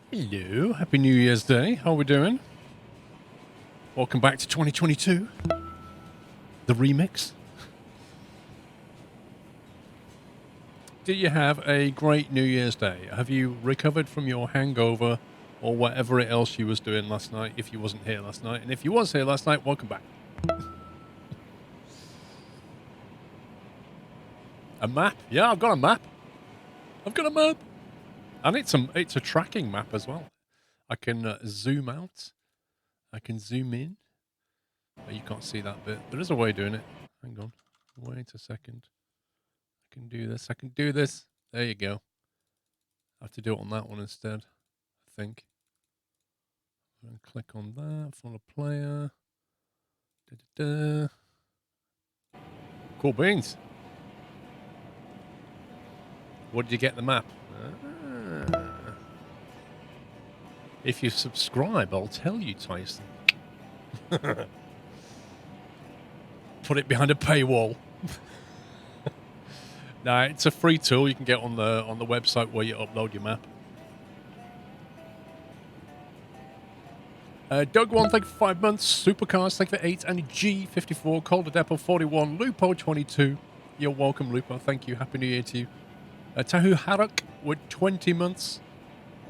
Hello, Happy New Year's Day. How are we doing? Welcome back to 2022. The remix. Did you have a great New Year's Day? Have you recovered from your hangover or whatever else you was doing last night if you wasn't here last night? And if you was here last night, welcome back. A map? Yeah, I've got a map. I've got a map. And it's a tracking map as well. I can zoom out. I can zoom in. Oh, you can't see that bit. There is a way of doing it. Hang on. Wait a second. I can do this. I can do this. There you go. I have to do it on that one instead, I think. I'm going to click on that. Follow player. Da-da-da. Cool beans. What did you get the map? If you subscribe, I'll tell you, Tyson. Put it behind a paywall. Nah, it's a free tool you can get on the website where you upload your map. Doug1, thank you for 5 months. Supercars, thank you for 8. And G54, Calder Depot 41, Lupo 22. You're welcome, Lupo. Thank you. Happy New Year to you. Tahu Harak with 20 months.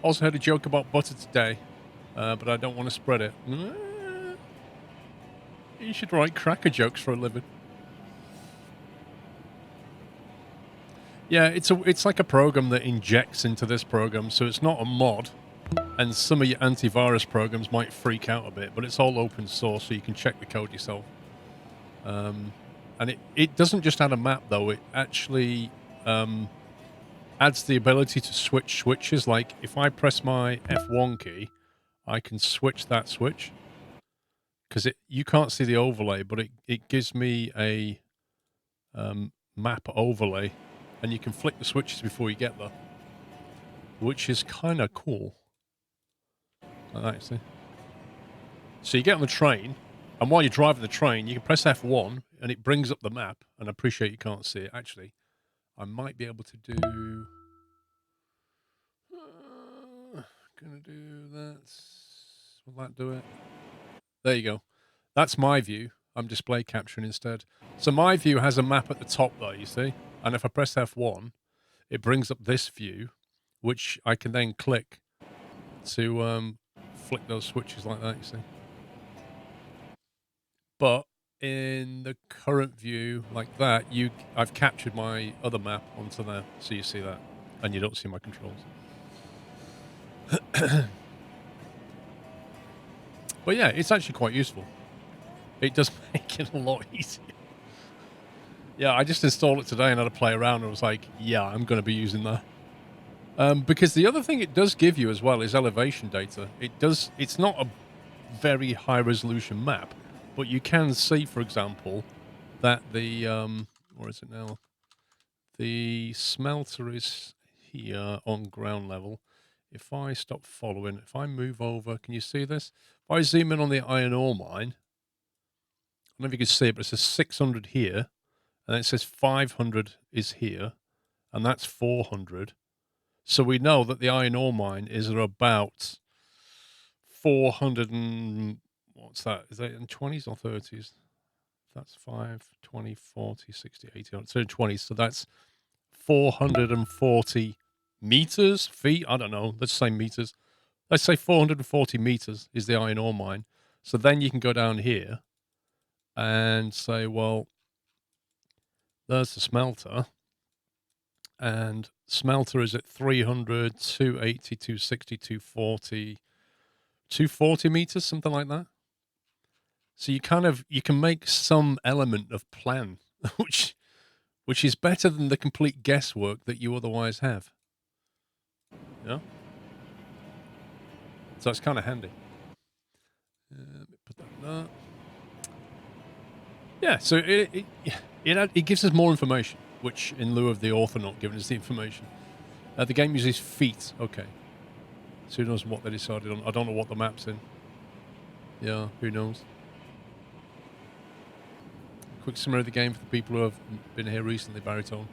Also had a joke about butter today, but I don't want to spread it. You should write cracker jokes for a living. Yeah, it's like a program that injects into this program, so it's not a mod. And some of your antivirus programs might freak out a bit, but it's all open source, so you can check the code yourself. And it doesn't just add a map, though. It actually adds the ability to switch switches. Like, if I press my F1 key, I can switch that switch. Because you can't see the overlay, but it gives me a map overlay. And you can flick the switches before you get there. Which is kind of cool. Like that, you see. So you get on the train, and while you're driving the train, you can press F1, and it brings up the map. And I appreciate you can't see it. Actually, I might be able to do... gonna do that. Will that do it? There you go. That's my view. I'm display capturing instead. So my view has a map at the top there, you see? And if I press F1, it brings up this view, which I can then click to flick those switches like that, you see? But in the current view, like that, I've captured my other map onto there, so you see that, and you don't see my controls. But yeah, it's actually quite useful. It does make it a lot easier. Yeah, I just installed it today and had to play around and was like, yeah, I'm going to be using that. Because the other thing it does give you as well is elevation data. It's not a very high resolution map, but you can see, for example, that the, where is it now? The smelter is here on ground level. If I stop following, if I move over, can you see this? If I zoom in on the iron ore mine, I don't know if you can see it, but it says 600 here, and then it says 500 is here, and that's 400. So we know that the iron ore mine is at about 400 and, what's that? Is that in 20s or 30s? That's 5, 20, 40, 60, 80, so in 20s. So that's 440 meters, feet, I don't know, let's say meters. Let's say 440 meters is the iron ore mine. So then you can go down here and say, well, there's the smelter. And smelter is at 300, 280, 260, 240, 240 meters, something like that. So you can make some element of plan, which is better than the complete guesswork that you otherwise have. Yeah? So it's kind of handy. Let me put that there. Yeah, so it gives us more information, which in lieu of the author not giving us the information. The game uses feet. Okay. So who knows what they decided on? I don't know what the map's in. Yeah, who knows? Quick summary of the game for the people who have been here recently, Baritone.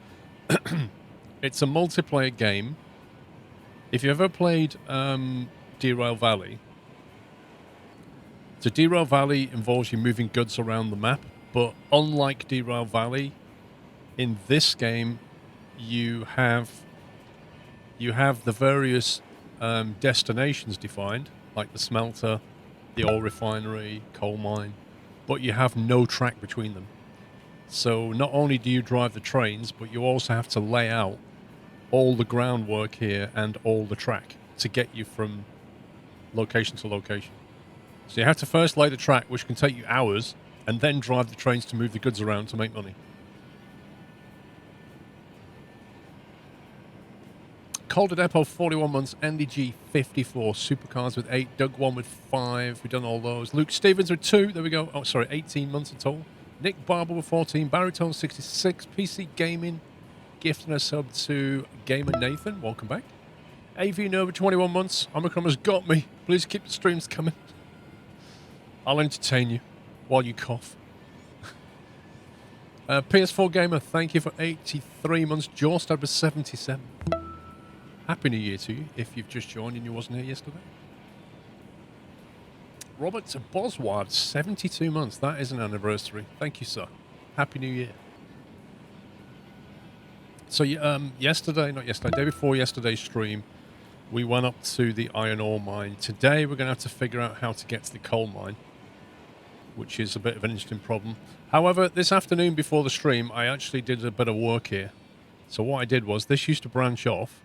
It's a multiplayer game. If you ever played Derail Valley. So Derail Valley involves you moving goods around the map, but unlike Derail Valley, in this game, you have the various destinations defined, like the smelter, the oil refinery, coal mine, but you have no track between them. So not only do you drive the trains, but you also have to lay out all the groundwork here and all the track to get you from location to location. So you have to first lay the track, which can take you hours, and then drive the trains to move the goods around to make money. Calder Depot, 41 months. NDG, 54. Supercars with 8. Doug 1 with 5. We've done all those. Luke Stevens with 2. There we go. Oh, sorry, 18 months in total. Nick Barber with 14. Baritone, 66. PC Gaming, gifting a sub to Gamer Nathan. Welcome back. AV Nova, 21 months. Omicron has got me. Please keep the streams coming. I'll entertain you while you cough. PS4 Gamer, thank you for 83 months. Jawstad was 77. Happy New Year to you, if you've just joined and you wasn't here yesterday. Robert Bosward, 72 months. That is an anniversary. Thank you, sir. Happy New Year. So, day before yesterday's stream, we went up to the iron ore mine. Today, we're going to have to figure out how to get to the coal mine, which is a bit of an interesting problem. However, this afternoon before the stream, I actually did a bit of work here. So what I did was, this used to branch off,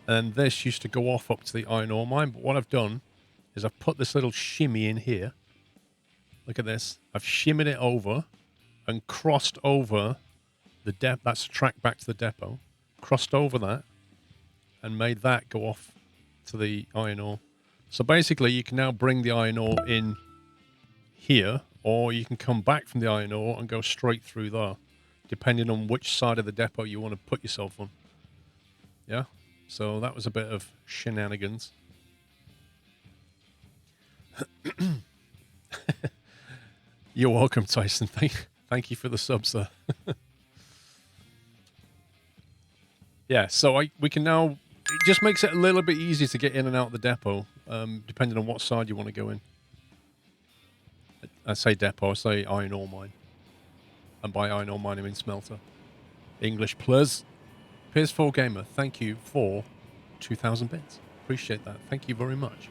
and this used to go off up to the iron ore mine. But what I've done is I've put this little shimmy in here. Look at this. I've shimmied it over and crossed over the depot. That's the track back to the depot. Crossed over that and made that go off to the iron ore. So basically, you can now bring the iron ore in here, or you can come back from the iron ore and go straight through there, depending on which side of the depot you want to put yourself on. Yeah? So that was a bit of shenanigans. You're welcome, Tyson. Thank you for the sub, sir. Yeah, so we can now... It just makes it a little bit easier to get in and out of the depot, depending on what side you want to go in. I say depot, I say iron ore mine. And by iron ore mine, I mean smelter. English plus. PS4 Gamer, thank you for 2,000 bits. Appreciate that. Thank you very much.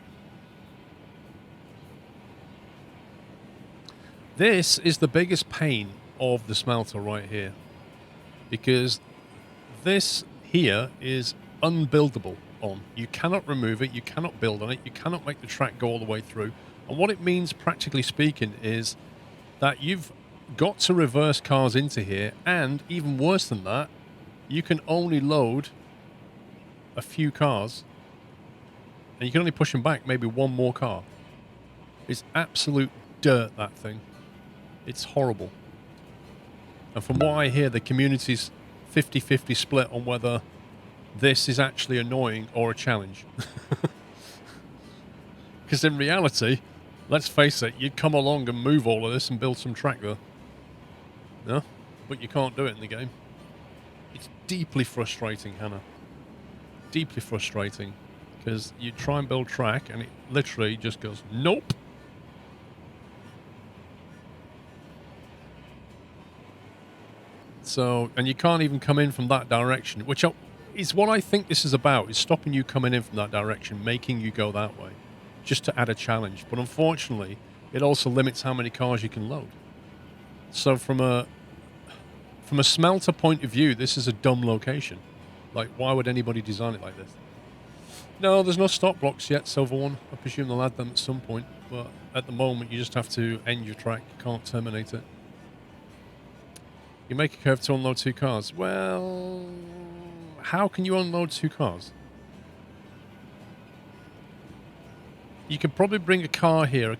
This is the biggest pain of the smelter right here. Because this here is unbuildable on. You cannot remove it. You cannot build on it. You cannot make the track go all the way through. And what it means, practically speaking, is that you've got to reverse cars into here. And even worse than that, you can only load a few cars. And you can only push them back maybe one more car. It's absolute dirt, that thing. It's horrible. And from what I hear, the community's 50-50 split on whether this is actually annoying or a challenge. Because in reality, let's face it, you'd come along and move all of this and build some track there. No? But you can't do it in the game. It's deeply frustrating, Hannah. Deeply frustrating. Because you try and build track and it literally just goes, nope. So, and you can't even come in from that direction, which is what I think this is about, is stopping you coming in from that direction, making you go that way, just to add a challenge. But unfortunately, it also limits how many cars you can load. So from a smelter point of view, this is a dumb location. Like, why would anybody design it like this? No, there's no stop blocks yet, Silver One. I presume they'll add them at some point, but at the moment, you just have to end your track. You can't terminate it. You make a curve to unload two cars. Well, how can you unload two cars? You can probably bring a car here,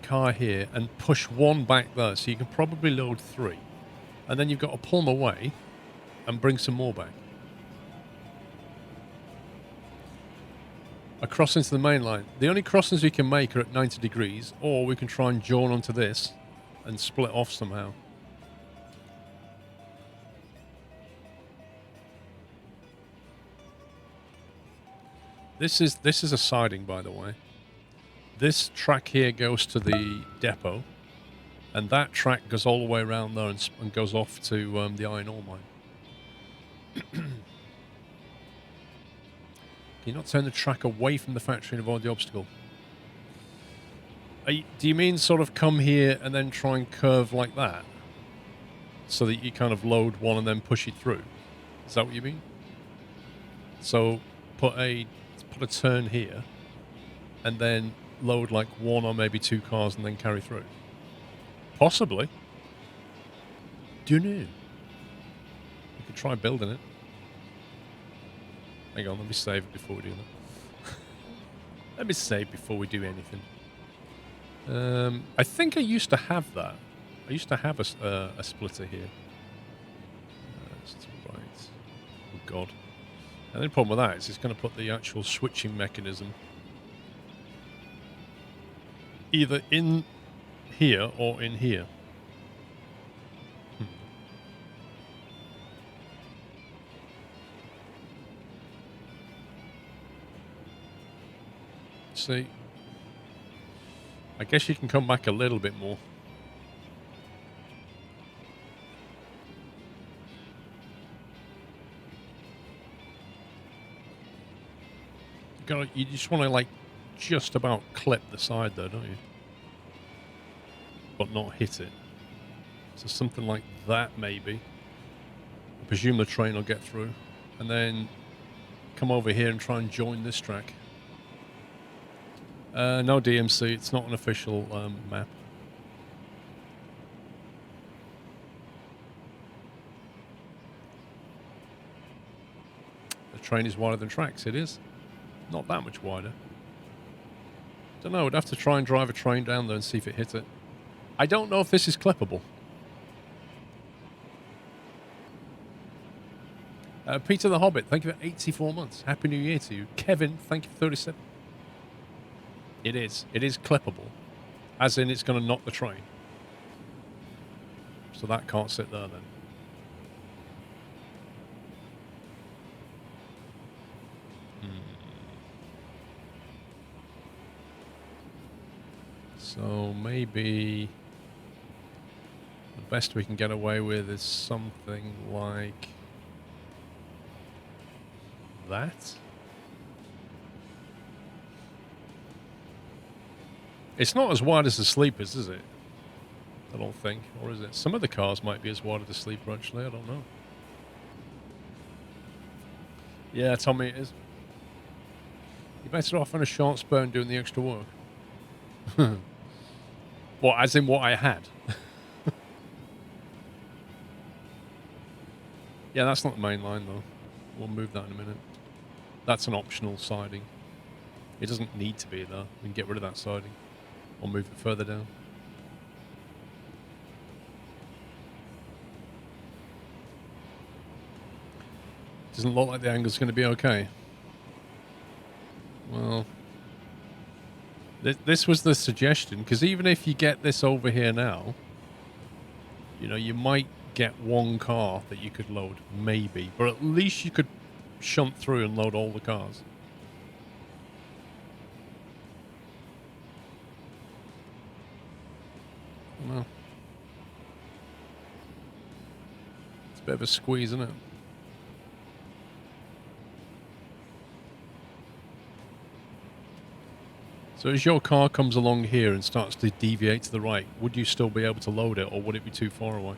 and push one back there, so you can probably load three. And then you've got to pull them away and bring some more back. A crossing to the main line. The only crossings we can make are at 90 degrees, or we can try and join onto this and split off somehow. This is a siding, by the way. this track here goes to the depot, and that track goes all the way around there and goes off to the iron ore mine. Can you not turn the track away from the factory and avoid the obstacle? Do you mean sort of come here and then try and curve like that? So that you kind of load one and then push it through? Is that what you mean? So put a turn here and then load like one or maybe two cars and then carry through? Possibly. Don't know. You could try building it. Hang on, let me save it before we do that. Let me save before we do anything. I think I used to have that. I used to have a splitter here. Right. Oh god. And the problem with that is it's going to put the actual switching mechanism either in here or in here. See, I guess you can come back a little bit more. You just want to like just about clip the side there, don't you? But not hit it. So something like that maybe. I presume the train will get through. And then come over here and try and join this track. No DMC, it's not an official map. The train is wider than tracks, it is. Not that much wider. Don't know, I'd have to try and drive a train down there and see if it hits it. I don't know if this is clippable. Peter the Hobbit, thank you for 84 months. Happy New Year to you. Kevin, thank you for 37. It is. It is clippable. As in, it's going to knock the train. So that can't sit there then. So maybe the best we can get away with is something like that. It's not as wide as the sleepers, is it? I don't think. Or is it? Some of the cars might be as wide as the sleeper, actually. I don't know. Yeah, Tommy, it is. You're better off on a short spur and doing the extra work. What, as in what I had? Yeah, that's not the main line, though. We'll move that in a minute. That's an optional siding. It doesn't need to be there. We can get rid of that siding. Or move it further down. Doesn't look like the angle's going to be okay. Well, this was the suggestion, because even if you get this over here now, you know, you might get one car that you could load, maybe. But at least you could shunt through and load all the cars. Well, it's a bit of a squeeze, isn't it? So as your car comes along here and starts to deviate to the right, would you still be able to load it, or would it be too far away?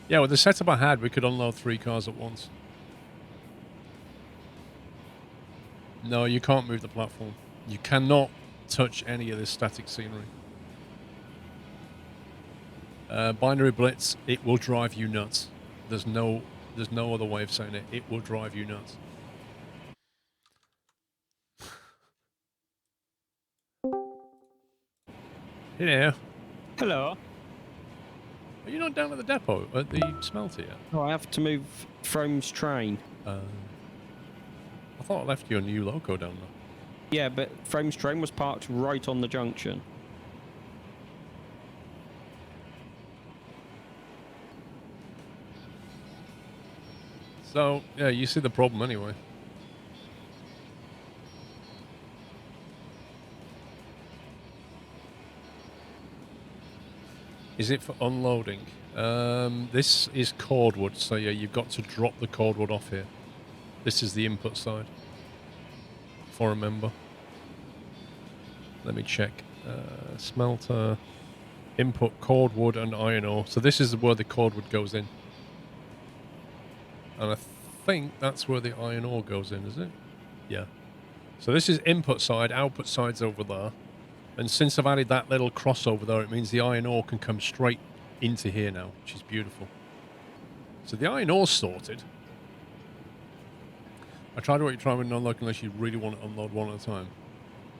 Yeah, with the setup I had, we could unload 3 cars at once. No, you can't move the platform. You cannot touch any of this static scenery. Binary Blitz, it will drive you nuts. There's no other way of saying it. It will drive you nuts. Here. Hello. Are you not down at the depot, at the smelter yet? Oh, I have to move Frome's train. I thought I left your new loco down there. Yeah, but Frome's train was parked right on the junction. So, yeah, you see the problem anyway. Is it for unloading? This is cordwood, so yeah, you've got to drop the cordwood off here. This is the input side, if I remember. Let me check. Smelter, input cordwood and iron ore. So this is where the cordwood goes in. And I think that's where the iron ore goes in, is it? Yeah. So this is input side, output side's over there. And since I've added that little crossover there, it means the iron ore can come straight into here now, which is beautiful. So the iron ore's sorted. I tried what you try with unload unless you really want to unload one at a time.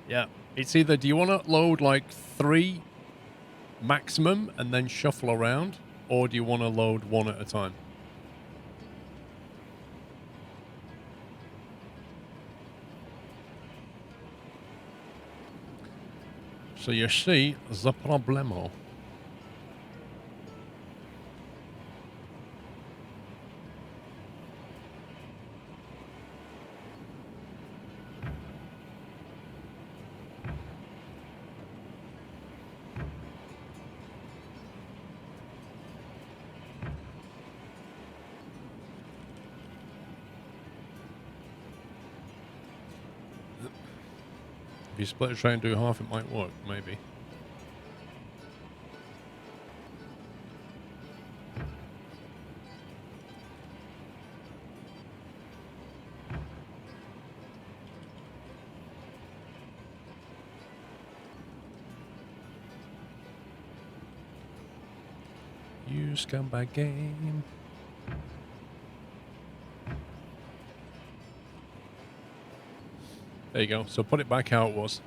Yeah. It's either, do you want to load like 3 maximum and then shuffle around, or do you want to load 1 at a time? So you see the problemo. If you split a train and do half, it might work, maybe. You scumbag game. There you go. So put it back how it was.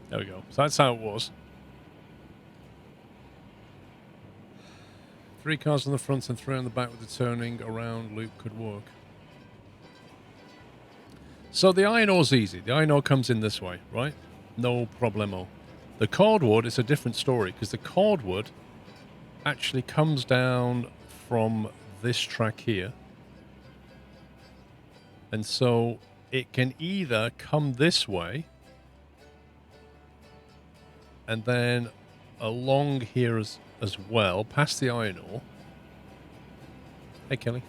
There we go. So that's how it was. 3 cars on the front and 3 on the back with the turning around loop could work. So the iron ore's easy. The iron ore comes in this way, right? No problemo. The cordwood is a different story because the cordwood actually comes down from this track here. And so it can either come this way and then along here as well, past the iron ore. Hey, Kelly.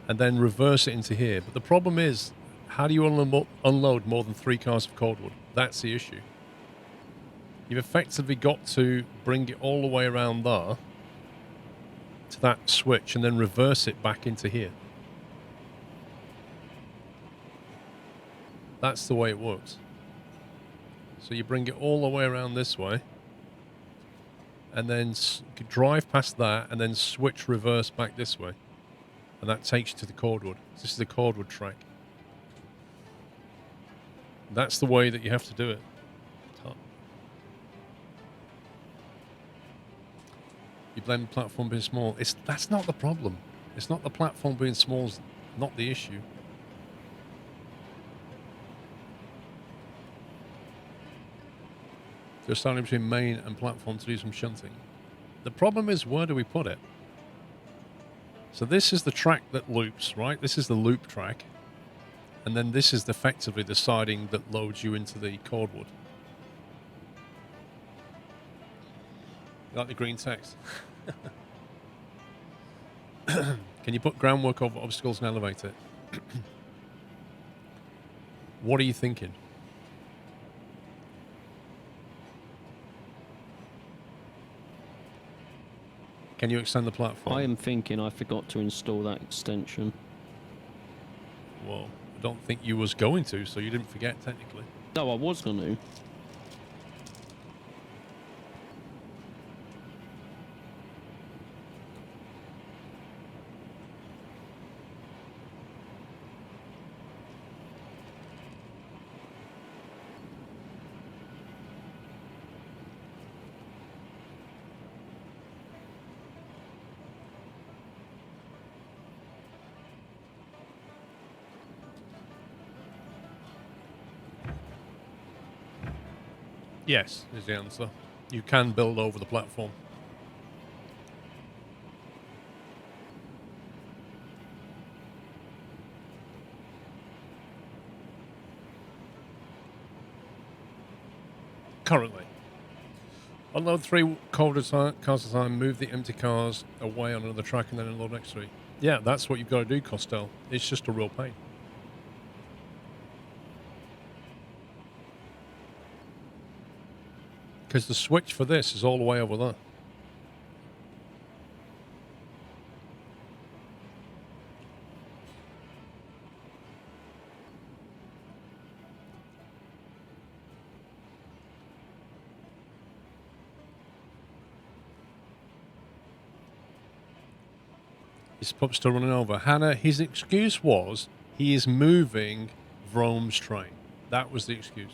And then reverse it into here. But the problem is, how do you unload more than 3 cars of cordwood? That's the issue. You've effectively got to bring it all the way around there to that switch and then reverse it back into here. That's the way it works. So you bring it all the way around this way and then drive past that and then switch reverse back this way. And that takes you to the cordwood. This is the cordwood track. That's the way that you have to do it. You blame the platform being small. That's not the problem. It's not the platform being small is not the issue. Just starting between main and platform to do some shunting. The problem is, where do we put it? So this is the track that loops, right? This is the loop track. And then this is effectively the siding that loads you into the cordwood. You like the green text? Can you put groundwork over obstacles and elevate it? What are you thinking? Can you extend the platform? I am thinking I forgot to install that extension. Well, I don't think you was going to, so you didn't forget technically. No, I was going to. Yes, is the answer. You can build over the platform. Currently. Unload 3 cars at a time, move the empty cars away on another track, and then unload next 3. Yeah, that's what you've got to do, Costello. It's just a real pain. Because the switch for this is all the way over there. His pup's still running over. Hannah, his excuse was he is moving Vrome's train. That was the excuse.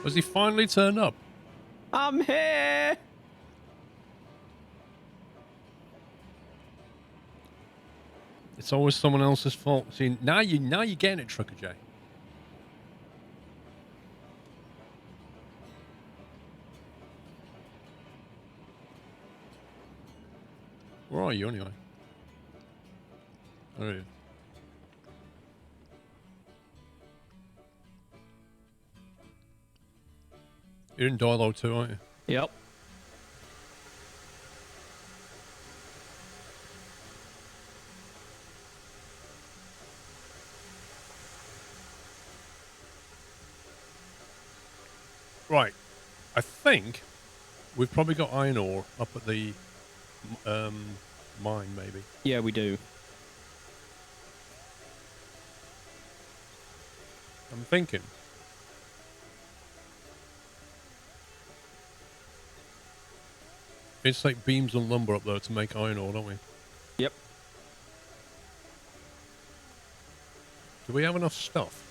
Was he finally turned up? I'm here. It's always someone else's fault. See, now you're getting it, Trucker J. Where are you anyway? There you. You're in dialogue too, aren't you? Yep. Right. I think we've probably got iron ore up at the mine, maybe. Yeah, we do. I'm thinking. It's like beams and lumber up there to make iron ore, don't we? Yep. Do we have enough stuff?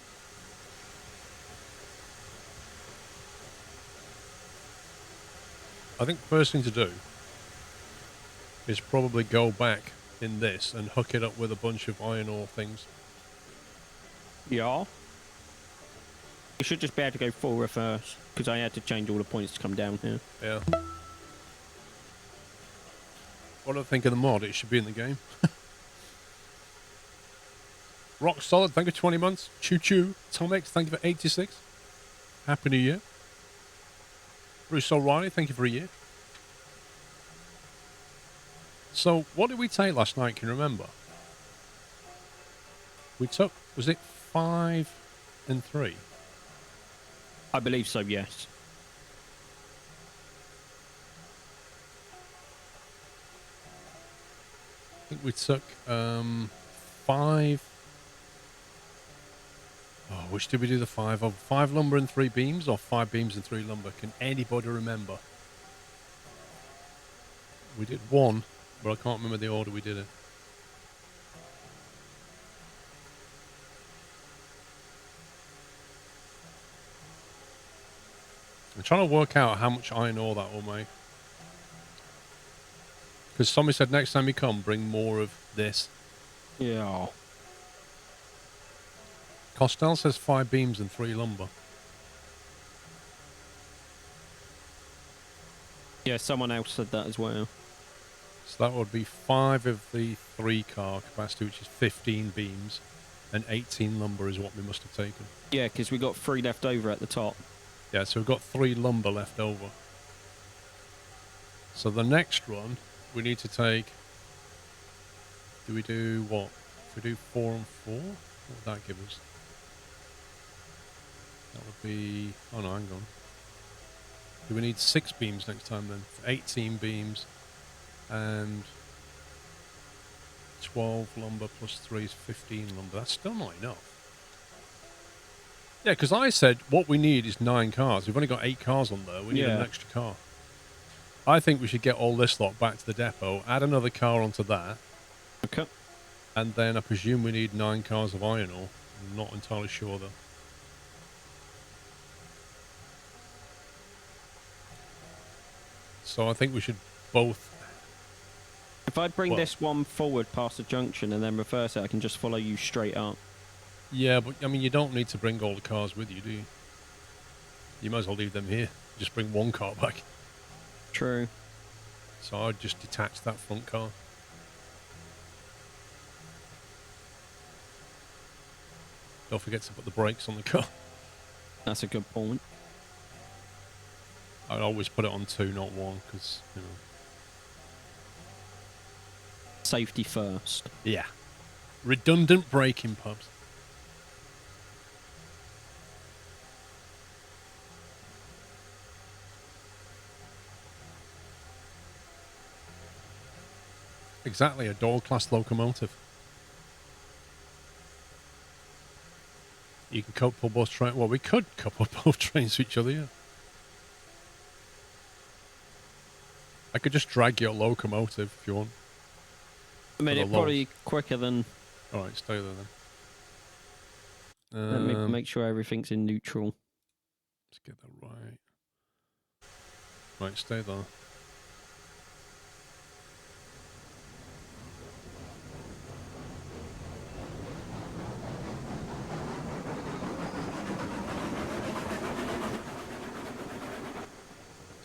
I think the first thing to do is probably go back in this and hook it up with a bunch of iron ore things. Yeah. You should just be able to go full reverse, because I had to change all the points to come down here. Yeah. What do I think of the mod? It should be in the game. Rock Solid, thank you for 20 months. Choo Choo. Tom X, thank you for 86. Happy New Year. Bruce O'Reilly, thank you for a year. So, what did we take last night? Can you remember? We took, was it 5 and 3? I believe so, yes. I think we took 5. Oh, which did we do the 5 of? 5 lumber and 3 beams, or 5 beams and 3 lumber? Can anybody remember? We did 1, but I can't remember the order we did it. I'm trying to work out how much iron ore that will make. Because somebody said next time you come, bring more of this. Yeah. Costello says 5 beams and 3 lumber. Yeah, someone else said that as well. So that would be 5 of the 3 car capacity, which is 15 beams, and 18 lumber is what we must have taken. Yeah, because we got 3 left over at the top. Yeah, so we've got 3 lumber left over. So the next run, we need to take... Do we do what? If we do 4 and 4? What would that give us? That would be... Oh no, hang on. Do we need 6 beams next time then? 18 beams and 12 lumber plus 3 is 15 lumber. That's still not enough. Yeah, because I said what we need is 9 cars. We've only got 8 cars on there. We need an extra car. I think we should get all this lot back to the depot, add another car onto that. Okay. And then I presume we need 9 cars of iron ore. I'm not entirely sure though. So I think we should both... If I bring this one forward past the junction and then reverse it, I can just follow you straight up. Yeah, but I mean, you don't need to bring all the cars with you, do you? You might as well leave them here. Just bring one car back. True. So I'd just detach that front car. Don't forget to put the brakes on the car. That's a good point. I'd always put it on 2, not 1, because, you know. Safety first. Yeah. Redundant braking, pubs. Exactly, a door-class locomotive. You can couple both trains. Well, we could couple both trains to each other, yeah. I could just drag your locomotive if you want. I mean, it's probably quicker than... Alright, stay there then. Let me make sure everything's in neutral. Let's get that right. Right, stay there.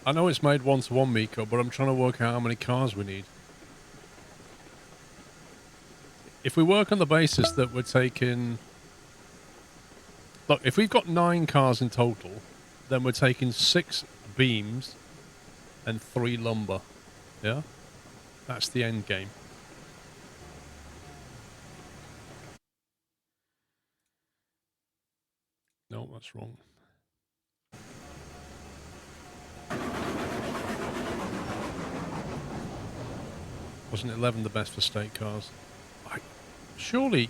I know it's made 1-to-1, Miko, but I'm trying to work out how many cars we need. If we work on the basis that we're taking... Look, if we've got 9 cars in total, then we're taking 6 beams and 3 lumber. Yeah? That's the end game. No, that's wrong. Wasn't 11 the best for state cars? Surely...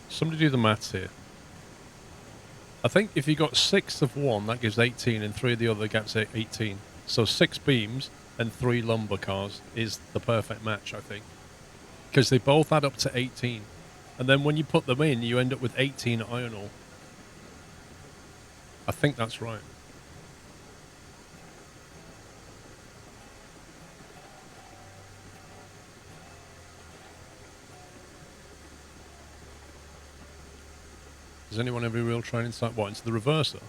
Somebody do the maths here. I think if you got 6 of one, that gives 18, and 3 of the other gets 18. So 6 beams and 3 lumber cars is the perfect match, I think. Because they both add up to 18. And then when you put them in, you end up with 18 iron ore. I think that's right. Does anyone have any real training insight? What, into the reverser?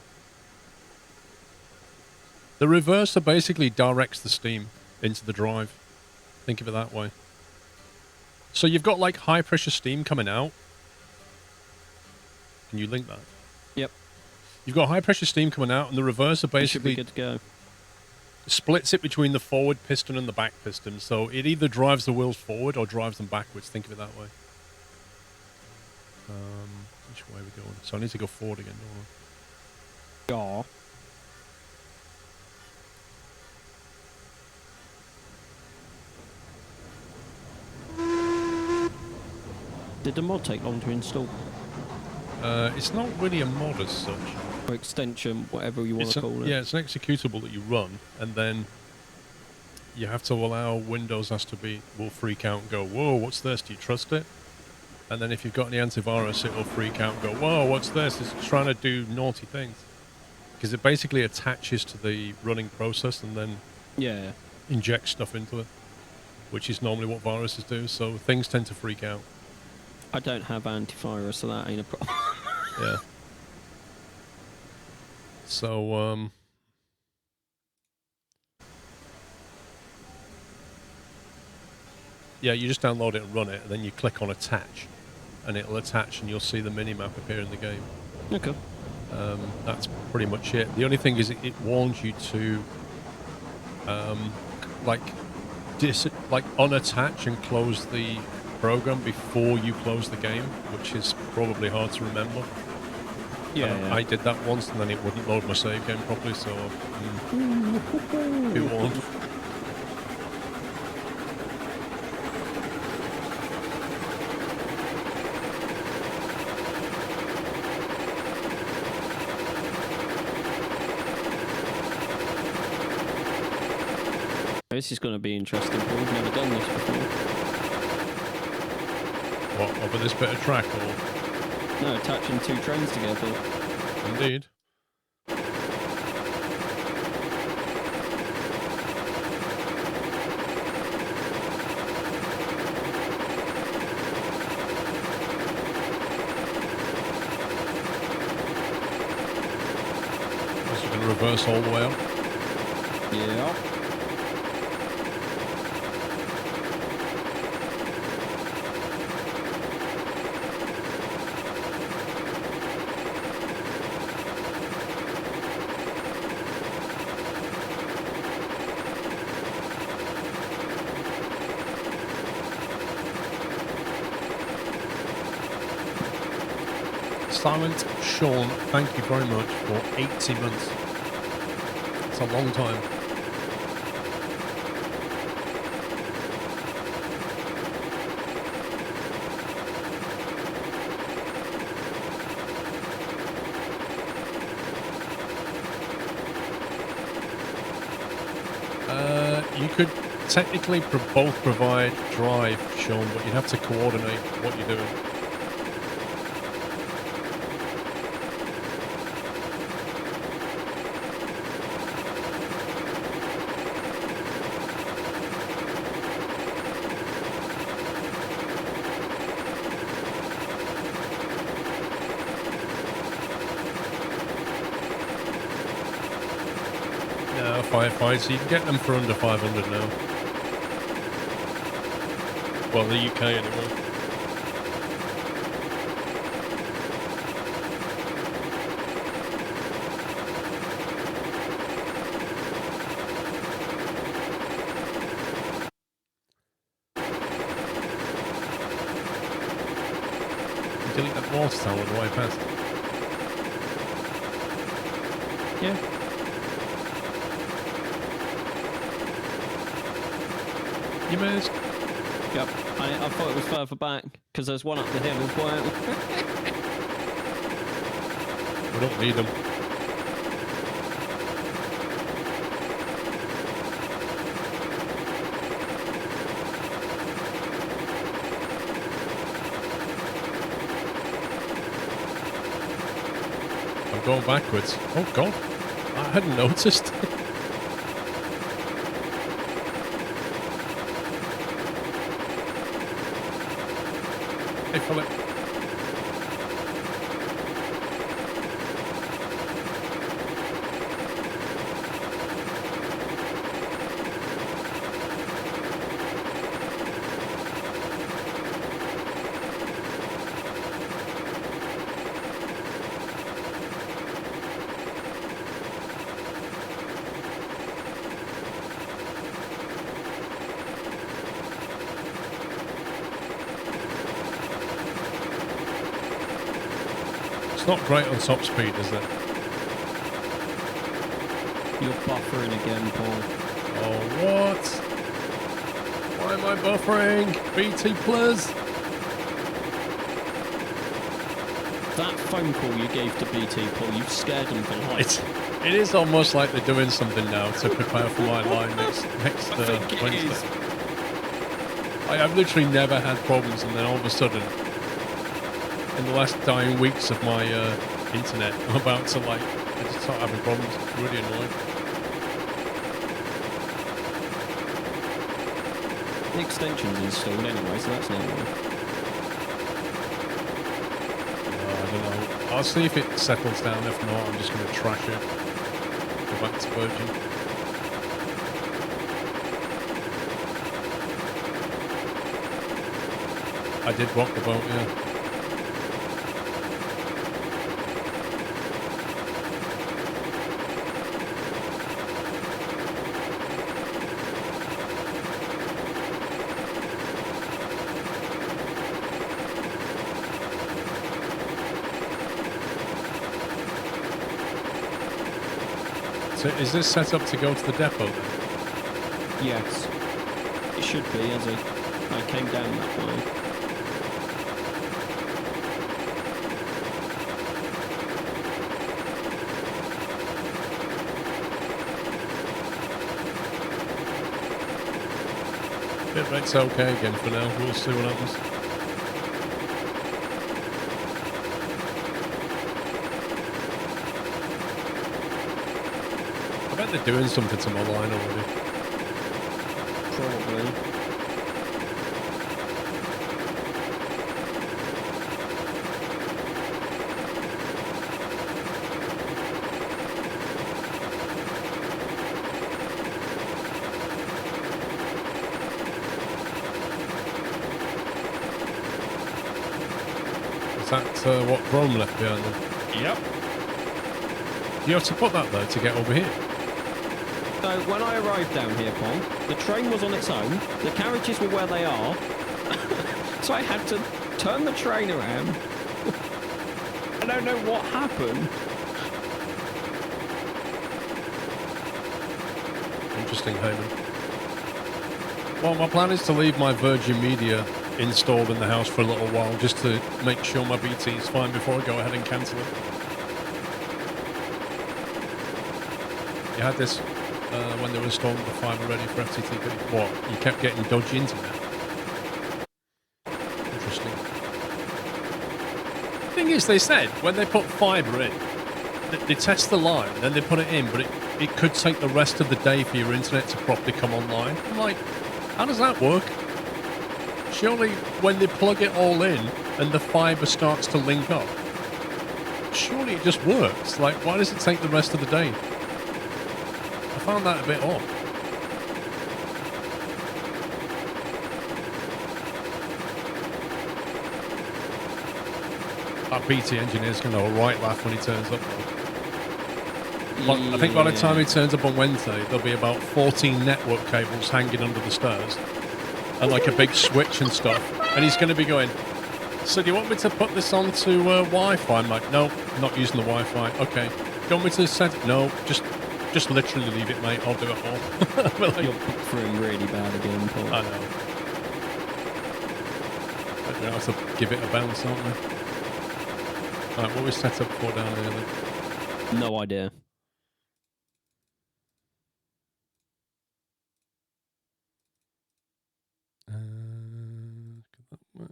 The reverser basically directs the steam into the drive. Think of it that way. So you've got like high pressure steam coming out. Can you link that? Yep. You've got high pressure steam coming out, and the reverser basically should be good to go. Splits it between the forward piston and the back piston. So it either drives the wheels forward or drives them backwards. Think of it that way. Which way are we going? So I need to go forward again, don't I? Yeah. Did the mod take long to install? It's not really a mod as such. Or extension, whatever you want to call it. Yeah, it's an executable that you run, and then you have to allow Windows will freak out and go, whoa, what's this? Do you trust it? And then if you've got any antivirus, it will freak out and go, whoa, what's this? It's trying to do naughty things. Because it basically attaches to the running process and then injects stuff into it, which is normally what viruses do, so things tend to freak out. I don't have antivirus, so that ain't a problem. Yeah. So, yeah, you just download it and run it, and then you click on attach, and it'll attach, and you'll see the mini-map appear in the game. Okay. That's pretty much it. The only thing is it warns you to, like unattach and close the program before you close the game, which is probably hard to remember. Yeah. I did that once, and then it wouldn't load my save game properly, so be warned. This is going to be interesting, Paul. We've never done this before. What, over this bit of track, or...? No, attaching 2 trains together. Indeed. reverse all the way up. Yeah. Silent Sean, thank you very much for 80 months. It's a long time. You could technically both provide drive, Sean, but you'd have to coordinate what you're doing. No, firefighters, you can get them for under 500 now. Well, the UK anyway. Delete that water tower on the way past. Yeah. You missed. Yep. I thought it was further back because there's one up the hill as well. We don't need them. I'm going backwards. Oh God, I hadn't noticed. Hey, Philip. Not great on top speed, is it? You're buffering again, Paul. Oh, what? Why am I buffering? BT Plus. That phone call you gave to BT, Paul, you've scared them for life. It is almost like they're doing something now to prepare for my line next Wednesday. I've literally never had problems, and then all of a sudden, in the last dying weeks of my internet, I'm about to I just start having problems. It's really annoying. The extension's installed anyway, so that's not annoying. I don't know. I'll see if it settles down. If not, I'm just going to trash it. Go back to Virgin. I did rock the boat, yeah. So is this set up to go to the depot then? Yes. It should be, as I came down that way. It's okay again for now. We'll see what happens. I bet they're doing something to my line already. Probably. Is that what Rome left behind then? Yep. Do you have to put that there to get over here? So when I arrived down here, Paul, the train was on its own. The carriages were where they are. So I had to turn the train around. I don't know what happened. Interesting, Heyman. Well, my plan is to leave my Virgin Media installed in the house for a little while, just to make sure my BT is fine before I go ahead and cancel it. You had this when they were installing the fibre ready for FTTP. What? You kept getting dodgy internet? Interesting. The thing is, they said when they put fibre in, they test the line, then they put it in, but it could take the rest of the day for your internet to properly come online. I'm like, how does that work? Surely when they plug it all in and the fibre starts to link up, surely it just works. Like, why does it take the rest of the day? I found that a bit odd. That BT engineer's going to have a right laugh when he turns up, though. Yeah. I think by the time he turns up on Wednesday, there'll be about 14 network cables hanging under the stairs and like a big switch and stuff. And he's going to be going, so do you want me to put this onto Wi-Fi? I'm like, no, not using the Wi-Fi. Okay. Do you want me to set it? No, just literally leave it, mate. I'll do it all. Like, you're booked for him really bad again, Paul. I know. But we have to give it a bounce, aren't we? Right, what are we set up for down here then? No idea. Go that way.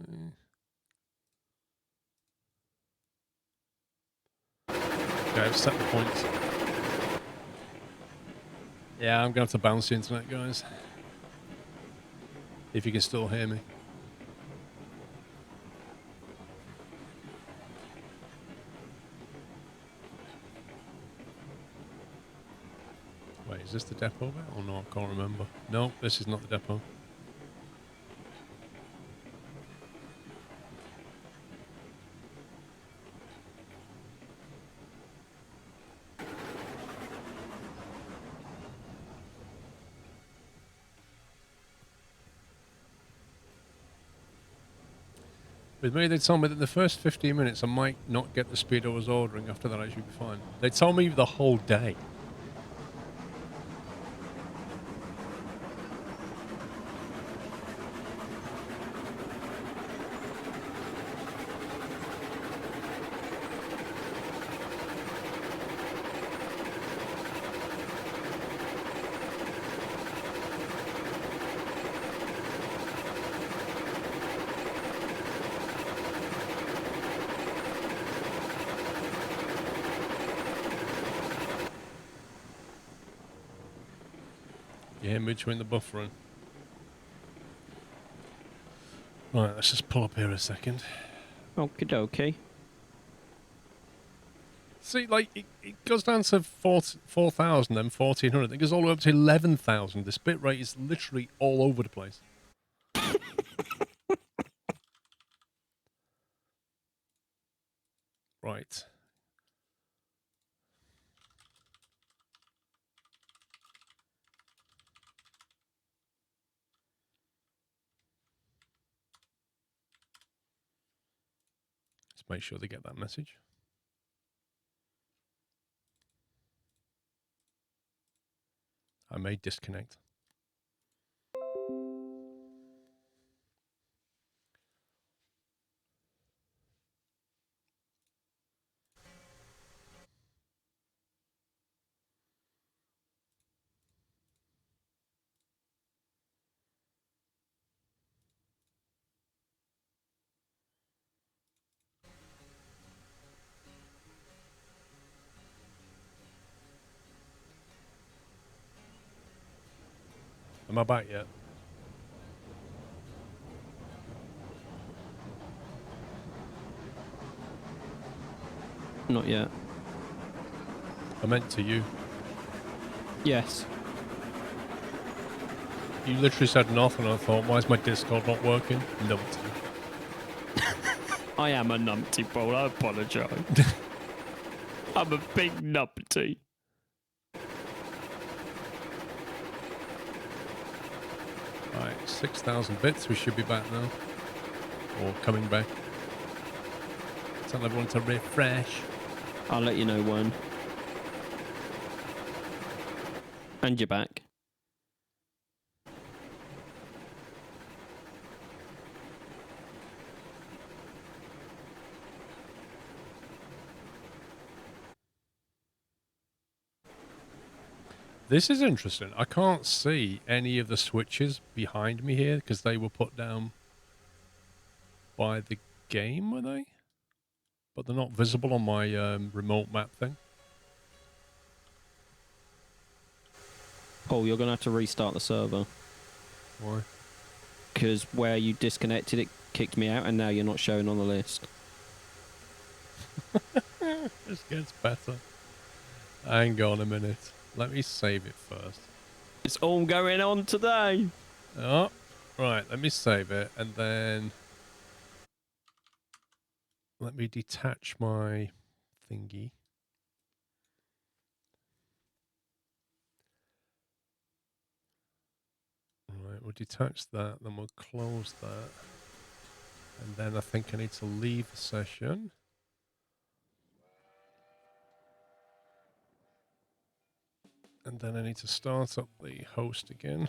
Okay, I've set the points. Yeah, I'm going to have to bounce the internet, guys. If you can still hear me. Wait, is this the depot bit? Oh no, I can't remember. No, this is not the depot. With me, they told me that the first 15 minutes I might not get the speed I was ordering. After that, I should be fine. They told me the whole day. You hear me between the buffering? Right, let's just pull up here a second. Okie dokie. See, like, it goes down to 4,000, then 1,400. It goes all the way up to 11,000. This bit rate is literally all over the place. Right. Let's make sure they get that message. I may disconnect. Am I back yet? Not yet. I meant to you. Yes. You literally said nothing, and I thought, why is my Discord not working? No. I am a numpty, Paul. I apologise. I'm a big numpty. Right, 6,000 bits. We should be back now. Or coming back. Tell everyone to refresh. I'll let you know when. And you're back. This is interesting. I can't see any of the switches behind me here because they were put down by the game, were they? But they're not visible on my remote map thing. Paul, you're going to have to restart the server. Why? Because where you disconnected it kicked me out and now you're not showing on the list. This gets better. Hang on a minute. Let me save it first. It's all going on today. Oh, right. Let me save it and then let me detach my thingy. Right, we'll detach that, then we'll close that. And then I think I need to leave the session. And then I need to start up the host again.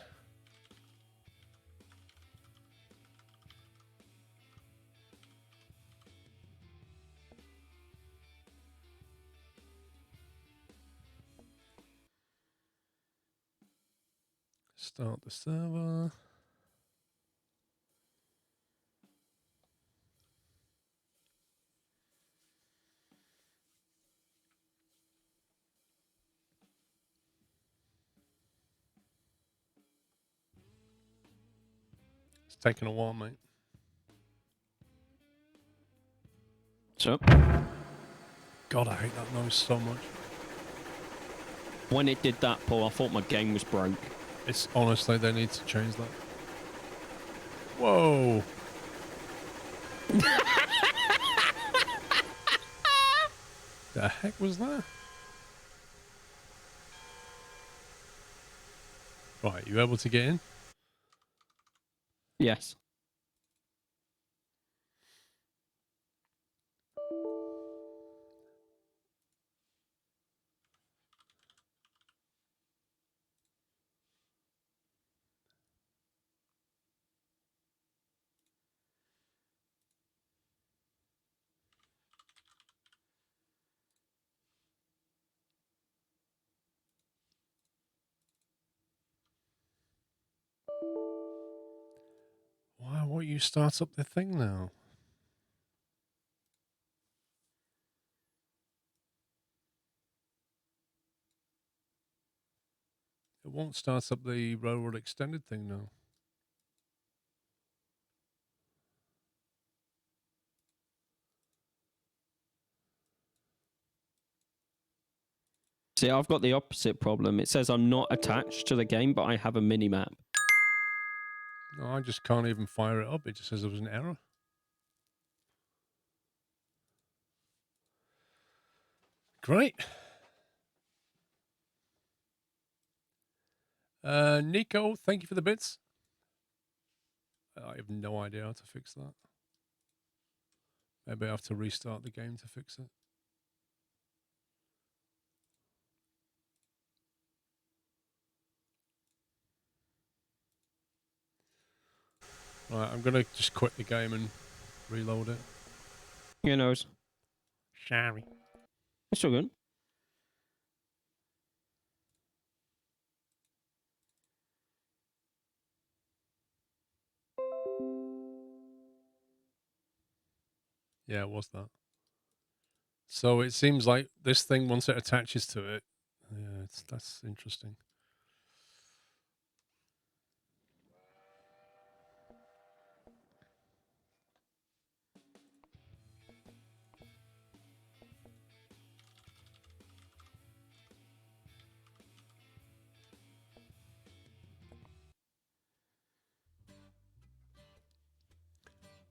Start the server. It's taking a while, mate. So, God, I hate that noise so much. when it did that, Paul, I thought my game was broke. It's honestly, they need to change that. Whoa. The heck was that? Right, you able to get in? Yes. Why won't you start up the thing now? It won't start up the Railroad Extended thing now. See, I've got the opposite problem. It says I'm not attached to the game, but I have a mini-map. No, I just can't even fire it up. It just says there was an error. Great. Nico, thank you for the bits. I have no idea how to fix that. Maybe I have to restart the game to fix it. Right, I'm going to just quit the game and reload it. Who knows? Sorry. It's all good. Yeah, it was that. So it seems like this thing, once it attaches to it, yeah, that's interesting.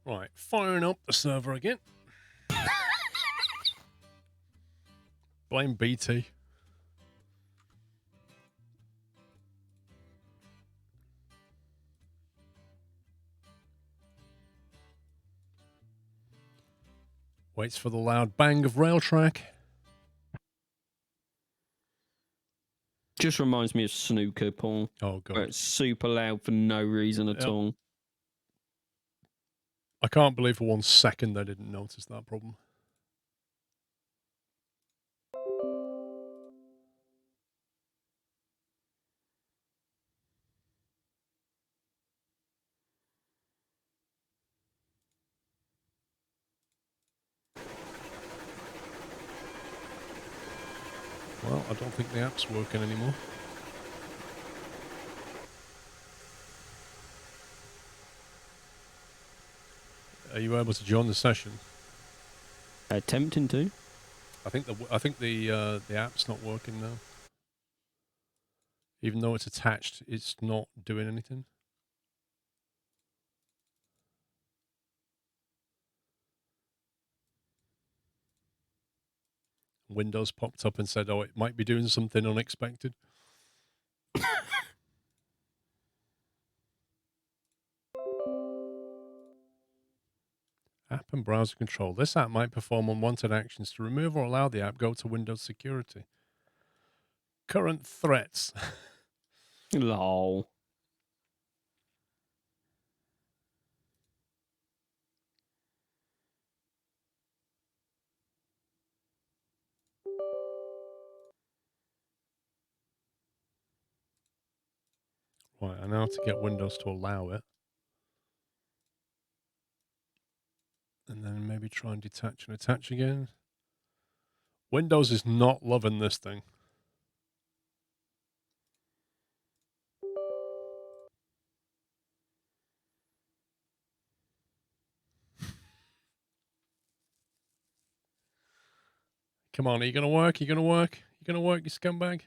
Right, firing up the server again. Blame BT. Waits for the loud bang of rail track. Just reminds me of snooker, Paul. Oh, God. Where it's super loud for no reason at all. I can't believe for 1 second I didn't notice that problem. Well, I don't think the app's working anymore. Are you able to join the session? Attempting to. I think the app's not working now. Even though it's attached, it's not doing anything. Windows popped up and said, "Oh, it might be doing something unexpected." App and browser control. This app might perform unwanted actions. To remove or allow the app, go to Windows Security. Current threats. Lol. Right, I now have to get Windows to allow it. And then maybe try and detach and attach again. Windows is not loving this thing. Come on, are you going to work? Are you going to work? You going to work, you scumbag?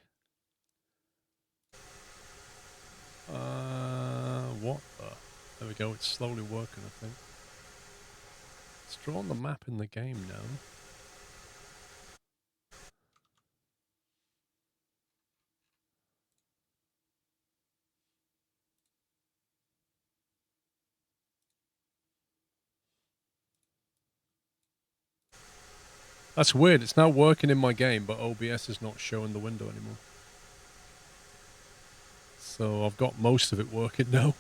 What the? There we go, it's slowly working, I think. It's drawn the map in the game now. That's weird, it's now working in my game, but OBS is not showing the window anymore. So I've got most of it working now.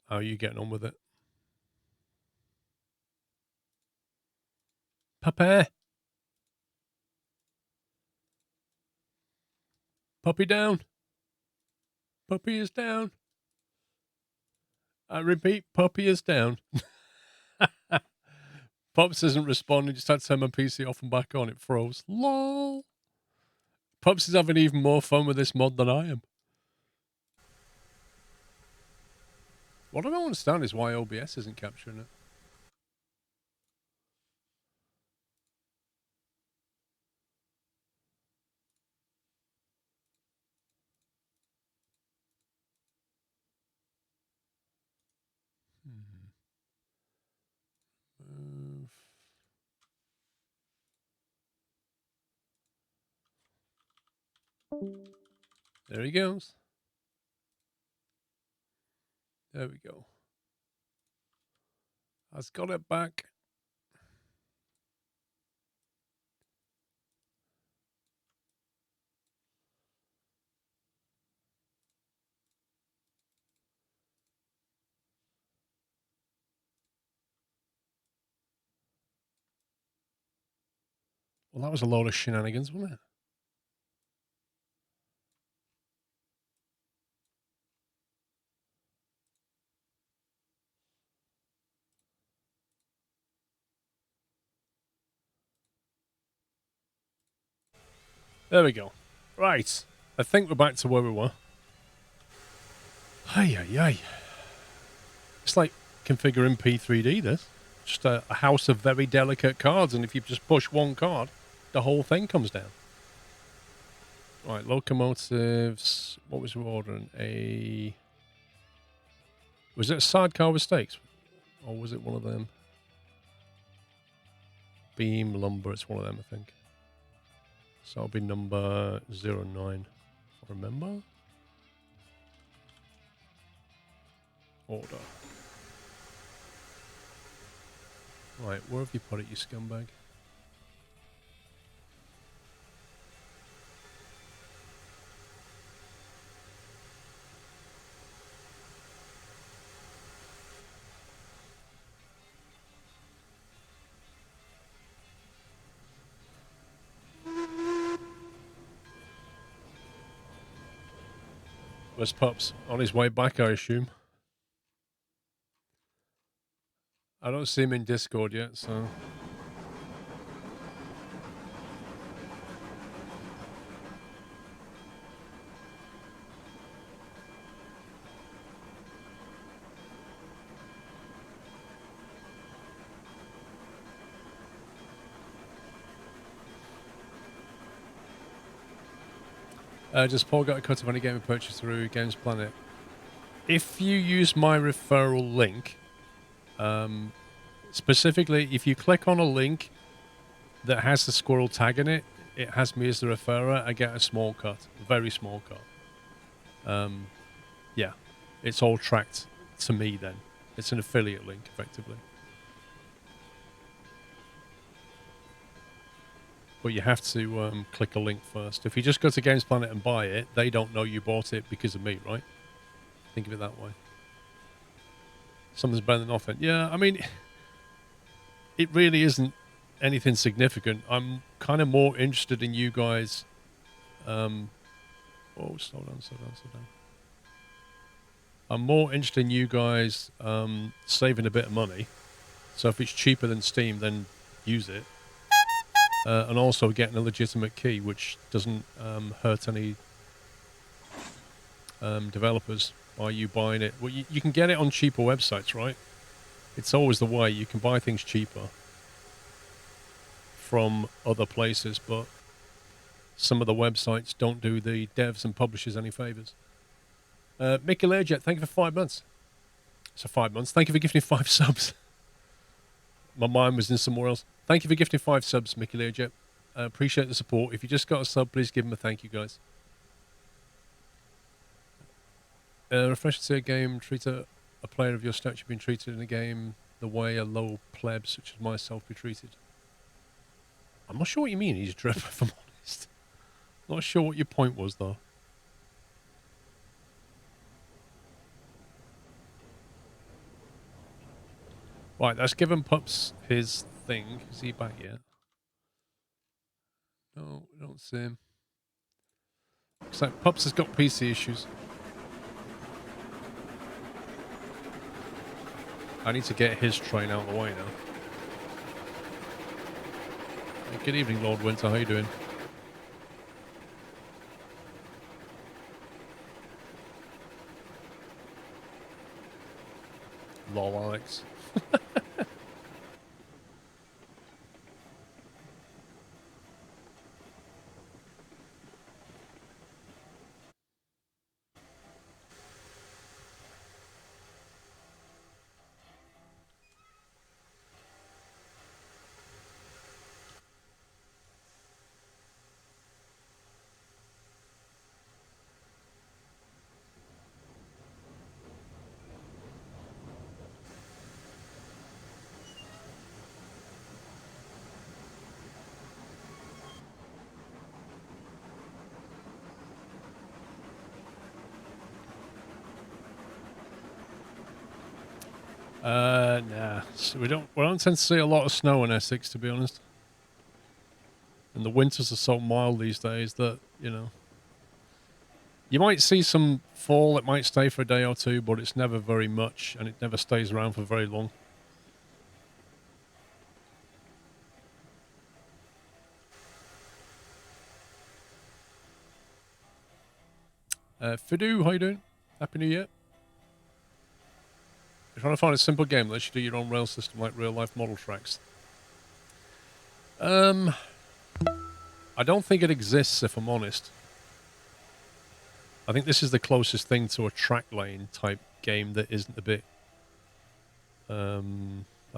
How are you getting on with it? Puppy! Puppy down! Puppy is down! I repeat, puppy is down. Pups isn't responding, just had to turn my PC off and back on, it froze. LOL! Pups is having even more fun with this mod than I am. What I don't understand is why OBS isn't capturing it. Move. There he goes. There we go. I've got it back. Well, that was a load of shenanigans, wasn't it? There we go. Right. I think we're back to where we were. Ay, ay, ay. It's like configuring P3D, this. just a house of very delicate cards, and if you just push one card, the whole thing comes down. Right, locomotives. What was we ordering? Was it a sidecar with stakes? Or was it one of them? Beam, lumber, it's one of them, I think. So it'll be number 09. I remember. Order. Right, where have you put it, you scumbag? Where's Pups? On his way back, I assume. I don't see him in Discord yet, so... Does Paul get a cut of any game purchase through Games Planet? If you use my referral link, specifically, if you click on a link that has the squirrel tag in it, it has me as the referrer, I get a small cut, a very small cut. Yeah, it's all tracked to me then. It's an affiliate link, effectively. But you have to click a link first. If you just go to Games Planet and buy it, they don't know you bought it because of me, right? Think of it that way. Something's better than nothing. Yeah, I mean, it really isn't anything significant. I'm kind of more interested in you guys. Oh, slow down. I'm more interested in you guys saving a bit of money. So if it's cheaper than Steam, then use it. And also getting a legitimate key, which doesn't hurt any developers by you buying it. Well, you can get it on cheaper websites, right? It's always the way. You can buy things cheaper from other places, but some of the websites don't do the devs and publishers any favors. Mickey Learjet, thank you for 5 months. So 5 months. Thank you for gifting 5 subs. My mind was in somewhere else. Thank you for gifting 5 subs, Mickey Learjet. Appreciate the support. If you just got a sub, please give him a thank you, guys. Refresh to say a game, treat a player of your stature being treated in a game the way a low pleb such as myself be treated. I'm not sure what you mean, he's drip, if I'm honest. Not sure what your point was, though. Right, let's give him Pups his thing. Is he back yet? No, I don't see him. Looks like Pups has got PC issues. I need to get his train out of the way now. Hey, good evening, Lord Winter. How you doing? Lol, Alex. Nah. So we don't tend to see a lot of snow in Essex, to be honest. And the winters are so mild these days that, you know, you might see some fall. It might stay for a day or two, but it's never very much, and it never stays around for very long. Fidu, how you doing? Happy New Year. trying to find a simple game that lets you do your own rail system like real-life model tracks. I don't think it exists, if I'm honest. I think this is the closest thing to a track lane type game that isn't a bit... how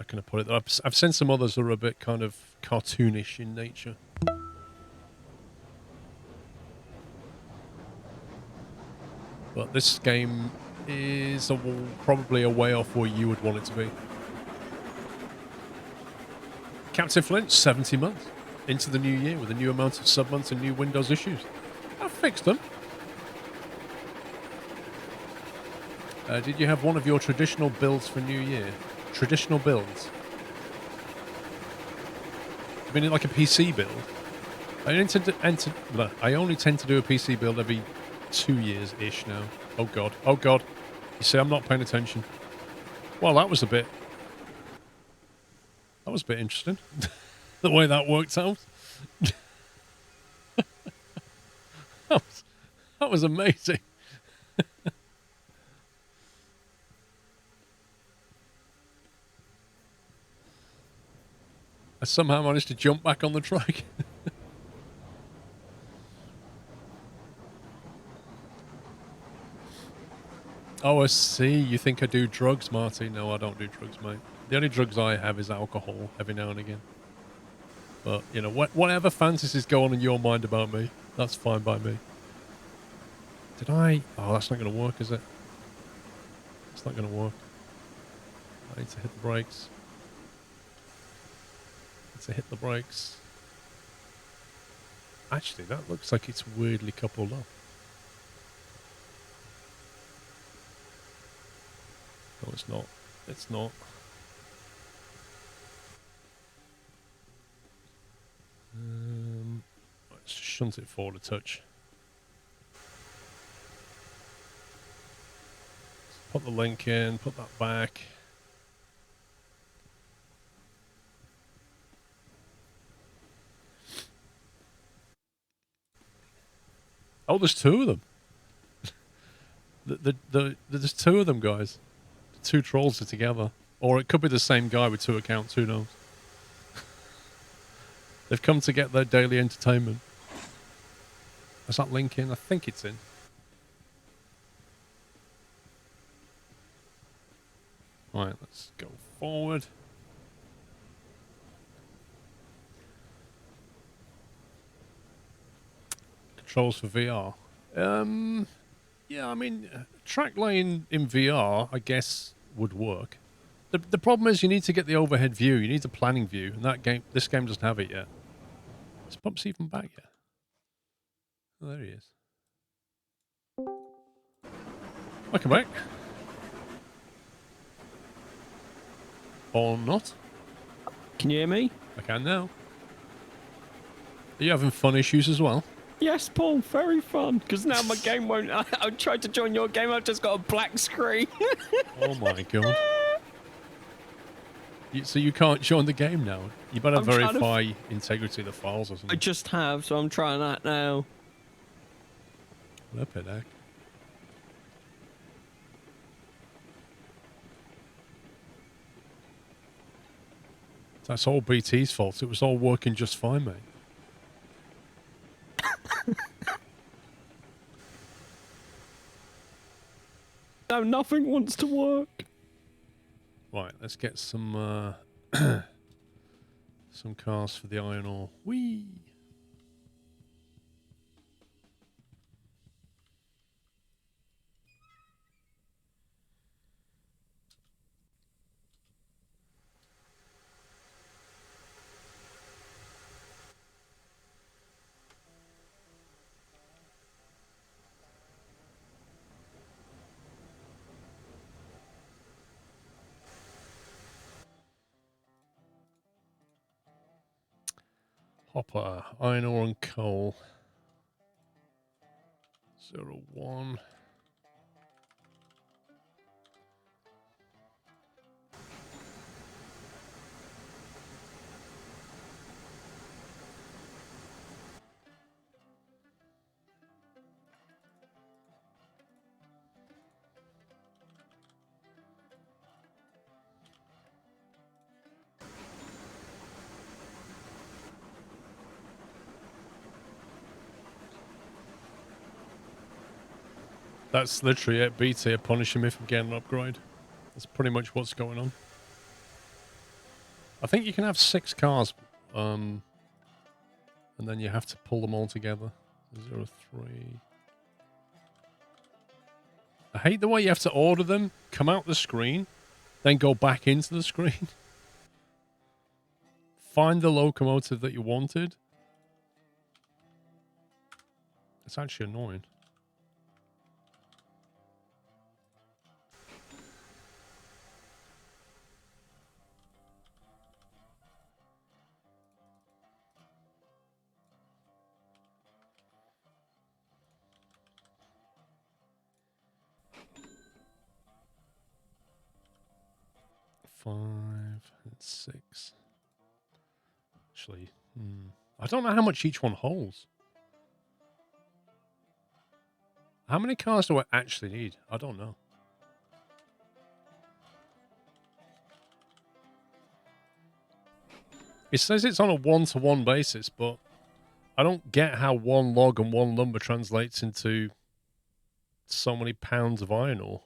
can I put it? I've seen some others that are a bit kind of cartoonish in nature. But this game is probably a way off where you would want it to be. Captain Flint, 70 months into the new year with a new amount of sub-months and new Windows issues. I've fixed them. Did you have one of your traditional builds for New Year? Traditional builds? I mean, like a PC build? I only tend to do a PC build every 2 years-ish now. Oh god. Oh god. You see, I'm not paying attention. Well, that was a bit interesting. The way that worked out. that was amazing. I somehow managed to jump back on the track. Oh, I see. You think I do drugs, Marty? No, I don't do drugs, mate. The only drugs I have is alcohol every now and again. But, you know, whatever fantasies go on in your mind about me, that's fine by me. Did I... Oh, that's not going to work, is it? It's not going to work. I need to hit the brakes. To hit the brakes. Actually, that looks like it's weirdly coupled up. No, it's not. It's not. Let's shunt it forward a touch. Put the link in, put that back. Oh, there's two of them. There's two of them, guys. The two trolls are together. Or it could be the same guy with two accounts, who knows? They've come to get their daily entertainment. Is that link in? I think it's in. Right, let's go forward. Controls for VR. Yeah, I mean, track lane in VR, I guess, would work. The problem is you need to get the overhead view. You need the planning view, and this game doesn't have it yet. Is Pumps even back yet? Oh, there he is. Welcome back. Or not. Can you hear me? I can now. Are you having fun issues as well? Yes, Paul, very fun. Because now my game won't... I tried to join your game, I've just got a black screen. Oh my god. So you can't join the game now? You better verify integrity of the files or something. I just have, so I'm trying that now. Flip it, heck. That's all BT's fault. It was all working just fine, mate. No, nothing wants to work. Right, let's get some some cars for the iron ore. Whee! Hopper, iron ore and coal. 01. That's literally it. B tier punishing me for getting an upgrade. That's pretty much what's going on. I think you can have 6 cars, and then you have to pull them all together. 0, 3. I hate the way you have to order them, come out the screen, then go back into the screen. Find the locomotive that you wanted. It's actually annoying. Five and 6. Actually, I don't know how much each one holds. How many cars do I actually need? I don't know. It says it's on a 1-to-1 basis, but I don't get how 1 log and 1 lumber translates into so many pounds of iron ore.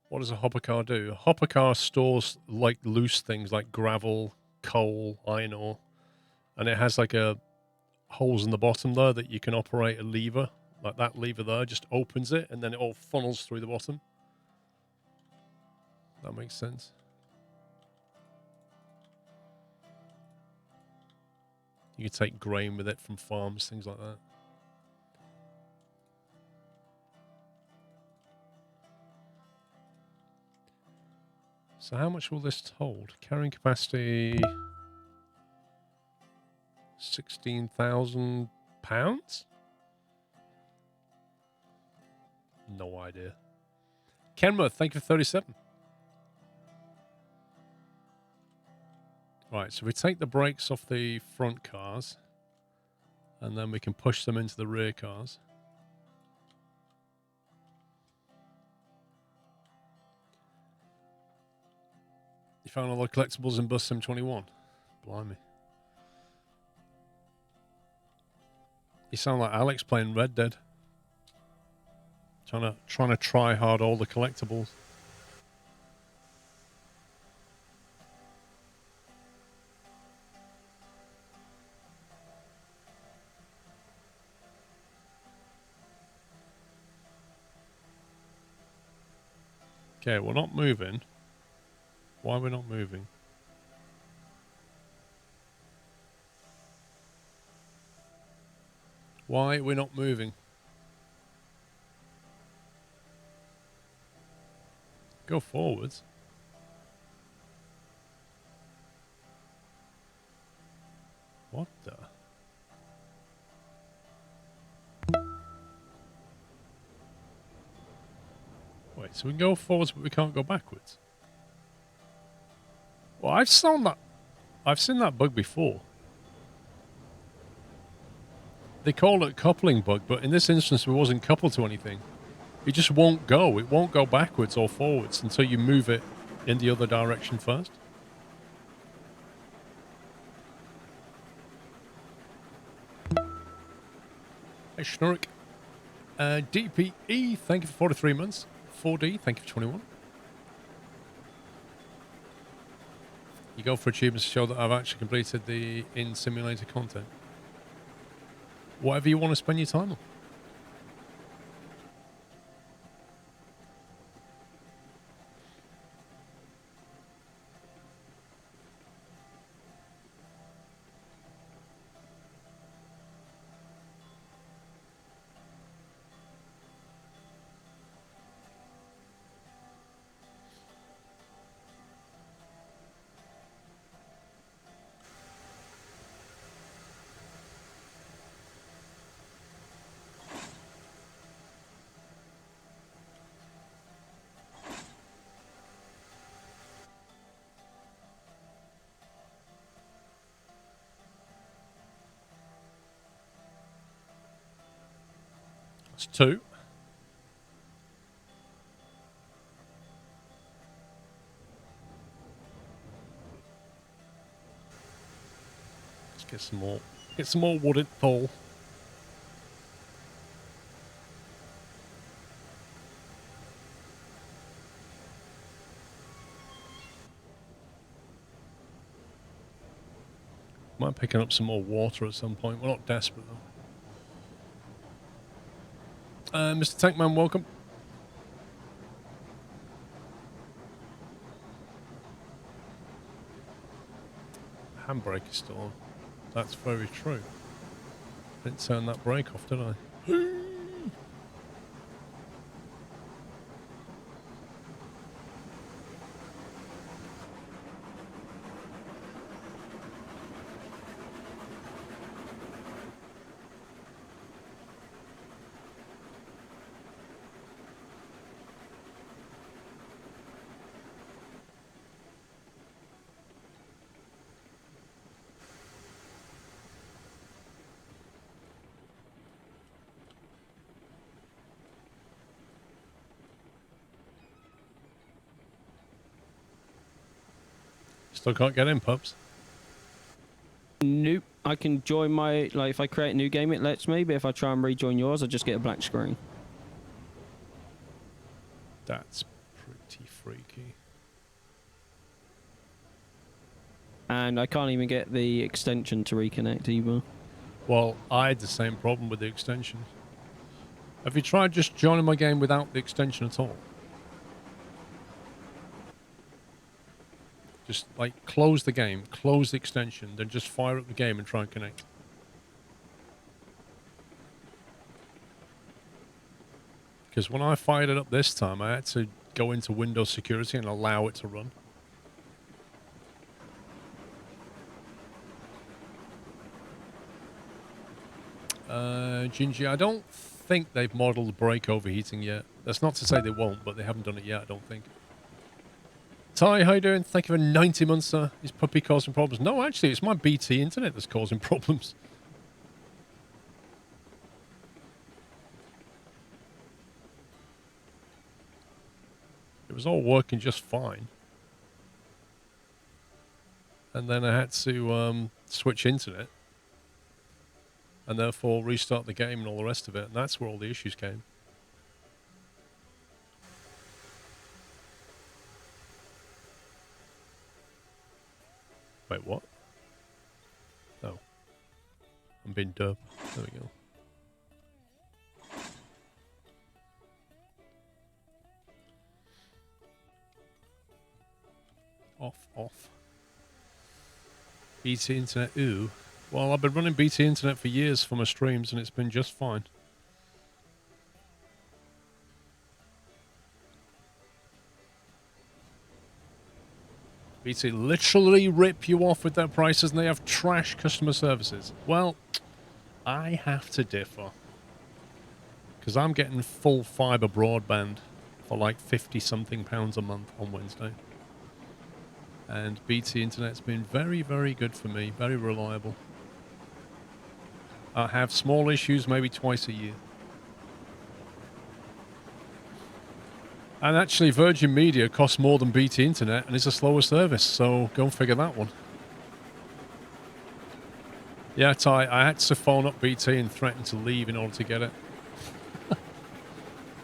What does a hopper car do? A hopper car stores like loose things like gravel, coal, iron ore, and it has like a holes in the bottom there that you can operate a lever. Like that lever there just opens it, and then it all funnels through the bottom. That makes sense. You can take grain with it from farms, things like that. So how much will this hold? Carrying capacity 16,000 pounds? No idea. Kenworth, thank you for 37. Right, so we take the brakes off the front cars, and then we can push them into the rear cars. You found all the collectibles in Bus Sim 21? Blimey. You sound like Alex playing Red Dead. Trying to try hard all the collectibles. Okay, we're not moving. Why are we not moving? Why are we not moving? Go forwards. What the? Wait, so we can go forwards, but we can't go backwards? Well, I've seen that bug before. They call it coupling bug, but in this instance, it wasn't coupled to anything. It just won't go. It won't go backwards or forwards until you move it in the other direction first. Hey, Schnurk. DPE, thank you for 43 months. 4D, thank you for 21. You go for achievements to show that I've actually completed the in-simulator content. Whatever you want to spend your time on. It's 2. Let's get some more Get some more wood at Thor. Might picking up some more water at some point. We're not desperate though. Mr. Tankman, welcome. Handbrake is still on. That's very true. Didn't turn that brake off, did I? Still can't get in, pups. Nope. I can join my, like, if I create a new game, it lets me, but if I try and rejoin yours, I just get a black screen. That's pretty freaky. And I can't even get the extension to reconnect either. Well, I had the same problem with the extension. Have you tried just joining my game without the extension at all? Just, like, close the game, close the extension, then just fire up the game and try and connect. Because when I fired it up this time, I had to go into Windows Security and allow it to run. Gingy, I don't think they've modeled brake overheating yet. That's not to say they won't, but they haven't done it yet, I don't think. Ty, how you doing? Thank you for 90 months, sir. Is puppy causing problems? No, actually, it's my BT internet that's causing problems. It was all working just fine. And then I had to switch internet. And therefore restart the game and all the rest of it. And that's where all the issues came. Wait, what? Oh. I'm being derp. There we go. Off. BT internet, ooh. Well, I've been running BT internet for years for my streams and it's been just fine. BT literally rip you off with their prices and they have trash customer services. Well, I have to differ. Because I'm getting full fibre broadband for like 50-something pounds a month on Wednesday. And BT internet's been very, very good for me. Very reliable. I have small issues maybe twice a year. And actually, Virgin Media costs more than BT Internet and is a slower service, so go and figure that one. Yeah, Ty, I had to phone up BT and threaten to leave in order to get it.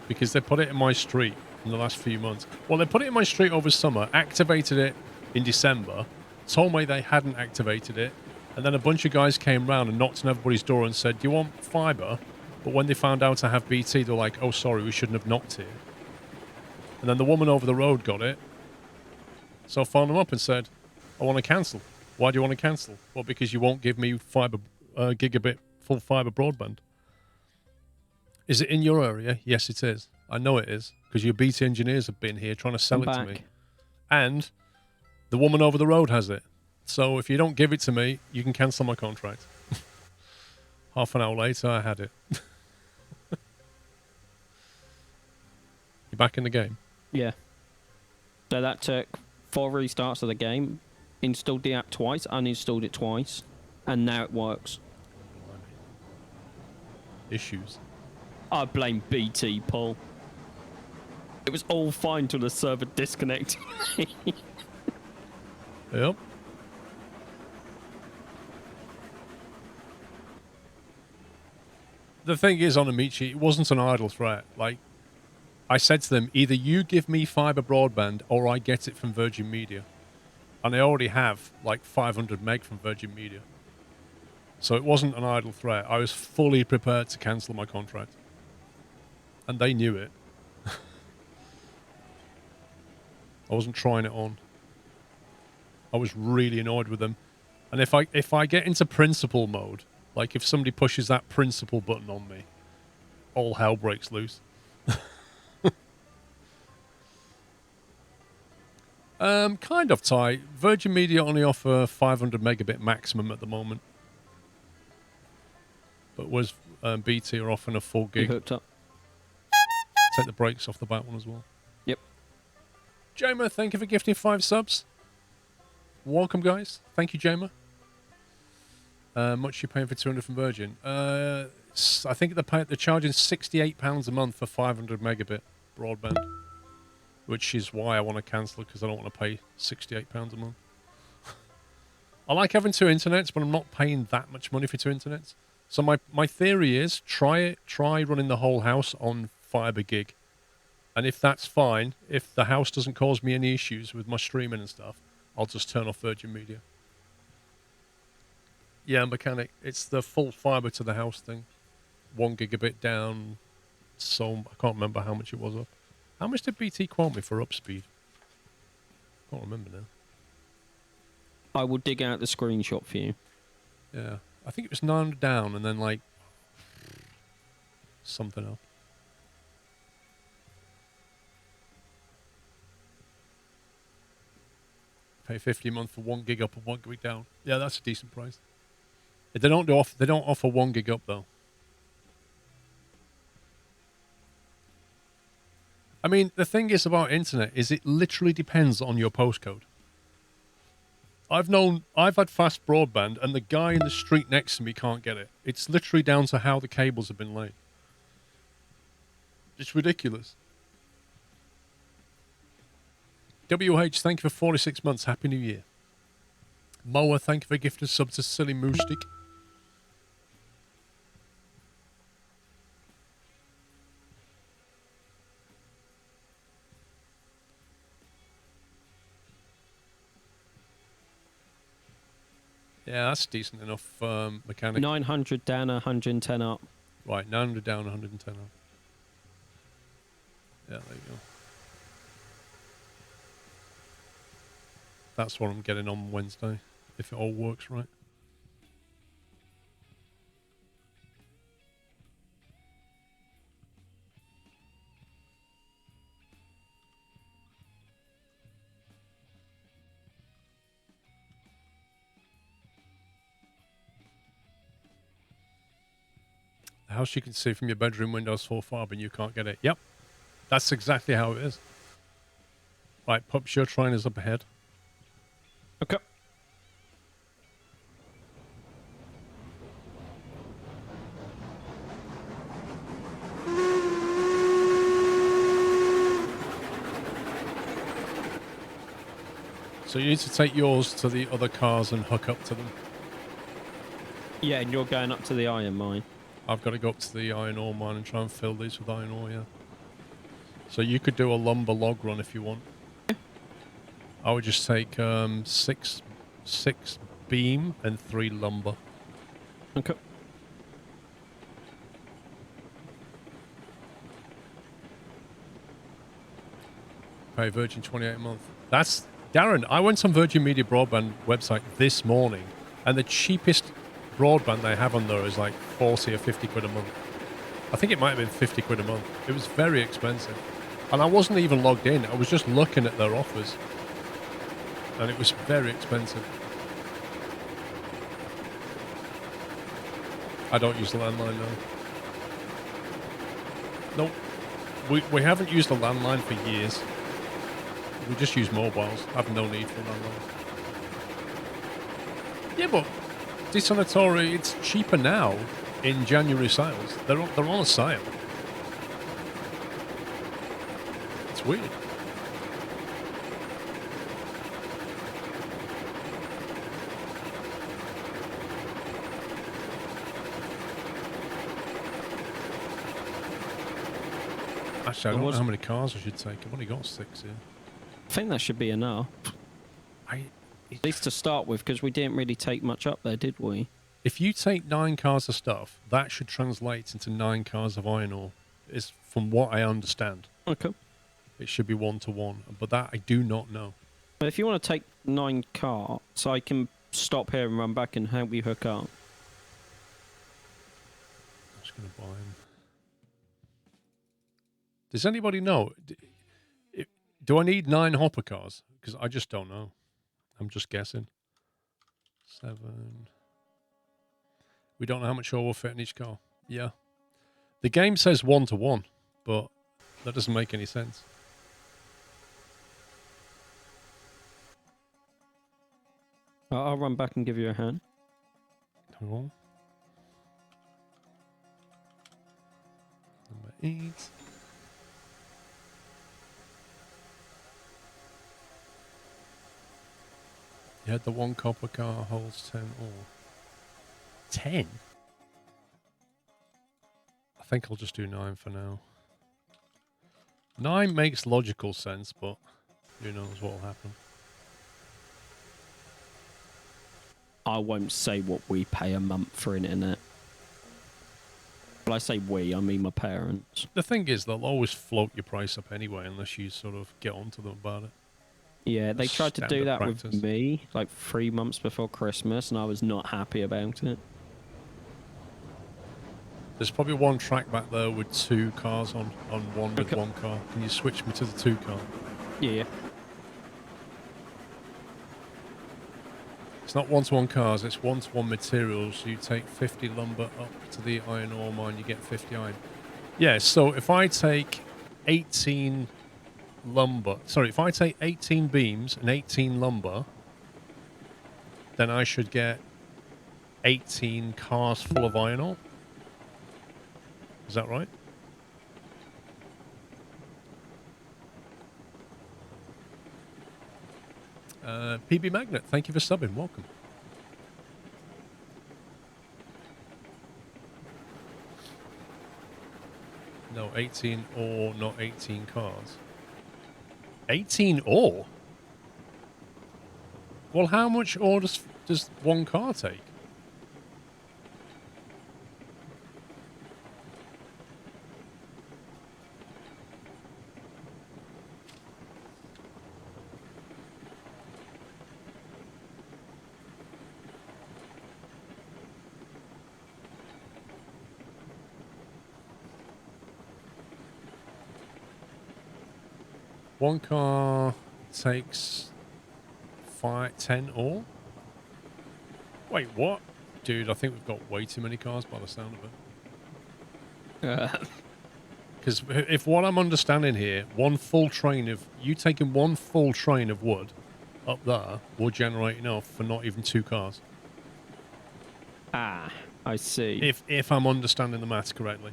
Because they put it in my street in the last few months. Well, they put it in my street over summer, activated it in December, told me they hadn't activated it, and then a bunch of guys came round and knocked on everybody's door and said, do you want fibre? But when they found out I have BT, they're like, oh, sorry, we shouldn't have knocked here. And then the woman over the road got it. So I phoned them up and said, I want to cancel. Why do you want to cancel? Well, because you won't give me fibre, gigabit full fibre broadband. Is it in your area? Yes, it is. I know it is. Because your BT engineers have been here trying to sell it to me. And the woman over the road has it. So if you don't give it to me, you can cancel my contract. Half an hour later, I had it. You're back in the game? Yeah. So that took 4 restarts of the game, installed the app twice, uninstalled it twice, and now it works. Issues. I blame BT, Paul. It was all fine till the server disconnected. Yep. the thing is, on Amici, it wasn't an idle threat. Like, I said to them, either you give me fiber broadband or I get it from Virgin Media. And I already have like 500 meg from Virgin Media. So it wasn't an idle threat. I was fully prepared to cancel my contract. And they knew it. I wasn't trying it on. I was really annoyed with them. And if I get into principal mode, like if somebody pushes that principal button on me, all hell breaks loose. Kind of tight. Virgin Media only offer 500 megabit maximum at the moment. But was BT are offering a full gig. You hooked up. Take the brakes off the back one as well. Yep. Jamer, thank you for gifting 5 subs. Welcome, guys. Thank you, Jamer. Much you paying for 200 from Virgin? I think they're charging £68 a month for 500 megabit broadband, which is why I want to cancel it, because I don't want to pay £68 a month. I like having 2 internets, but I'm not paying that much money for 2 internets. So my theory is try running the whole house on fiber gig, and if that's fine, if the house doesn't cause me any issues with my streaming and stuff, I'll just turn off Virgin Media. Yeah, mechanic. It's the full fiber to the house thing. 1 gigabit down. So I can't remember how much it was up. How much did BT quote me for up speed? Can't remember now. I will dig out the screenshot for you. Yeah, I think it was 900 down and then like something up. Pay 50 a month for 1 gig up and 1 gig down. Yeah, that's a decent price. They don't offer 1 gig up though. I mean, the thing is about internet is it literally depends on your postcode. I've had fast broadband and the guy in the street next to me can't get it. It's literally down to how the cables have been laid. It's ridiculous. WH, thank you for 46 months. Happy New Year. Moa, thank you for gifting sub to Silly Moostic. Yeah, that's decent enough mechanic. 900 down, 110 up. Right, 900 down, 110 up. Yeah, there you go. That's what I'm getting on Wednesday, if it all works right. The house you can see from your bedroom windows full fiber and you can't get it. Yep, that's exactly how it is. Right, Pups, your train is up ahead. Okay. So you need to take yours to the other cars and hook up to them. Yeah, and you're going up to the iron mine. I've got to go up to the iron ore mine and try and fill these with iron ore, yeah. So you could do a lumber log run if you want. I would just take 6 beam and 3 lumber. Okay. Pay Virgin 28 a month. That's Darren. I went on Virgin Media Broadband website this morning, and the cheapest broadband they have on there is like 40 or 50 quid a month. I think it might have been 50 quid a month. It was very expensive, and I wasn't even logged in. I was just looking at their offers, and it was very expensive. I don't use the landline now. Nope. We haven't used the landline for years. We just use mobiles. I have no need for landlines. Yeah, but Dishonotori, it's cheaper now in January sales. They're on a sale. It's weird. Actually, I don't know how many cars I should take. I've only got 6 here. I think that should be enough. At least to start with, because we didn't really take much up there, did we? If you take 9 cars of stuff, that should translate into 9 cars of iron ore. Is from what I understand. Okay. It should be 1 to 1, but that I do not know. But if you want to take 9 carts, I can stop here and run back and help you hook up. I'm just going to buy them. Does anybody know? Do I need 9 hopper cars? Because I just don't know. I'm just guessing. 7. We don't know how much ore will fit in each car. Yeah. The game says 1 to 1, but that doesn't make any sense. I'll run back and give you a hand. Cool. Number 8. You had the 1 copper car holds 10 ore. 10? I think I'll just do 9 for now. 9 makes logical sense, but who knows what will happen. I won't say what we pay a month for internet. When I say we, I mean my parents. The thing is, they'll always float your price up anyway, unless you sort of get onto them about it. Yeah, they tried to do Standard that practice. with me like 3 months before Christmas, and I was not happy about it. There's probably 1 track back there with 2 cars on one with Okay. 1 car. Can you switch me to the 2 car? Yeah. It's not 1 to 1 cars, it's 1 to 1 materials. You take 50 lumber up to the iron ore mine, you get 50 iron. Yeah, so if I take 18 lumber, sorry, if I take 18 beams and 18 lumber, then I should get 18 cars full of iron ore. Is that right? PB Magnet, thank you for subbing. Welcome. No, 18 ore, not 18 cars. 18 ore? Well, how much ore does 1 car take? One car takes 10 ore? Wait, what? Dude, I think we've got way too many cars by the sound of it. Because if what I'm understanding here, one full train of... You taking 1 full train of wood up there will generate enough for not even 2 cars. Ah, I see. If I'm understanding the maths correctly.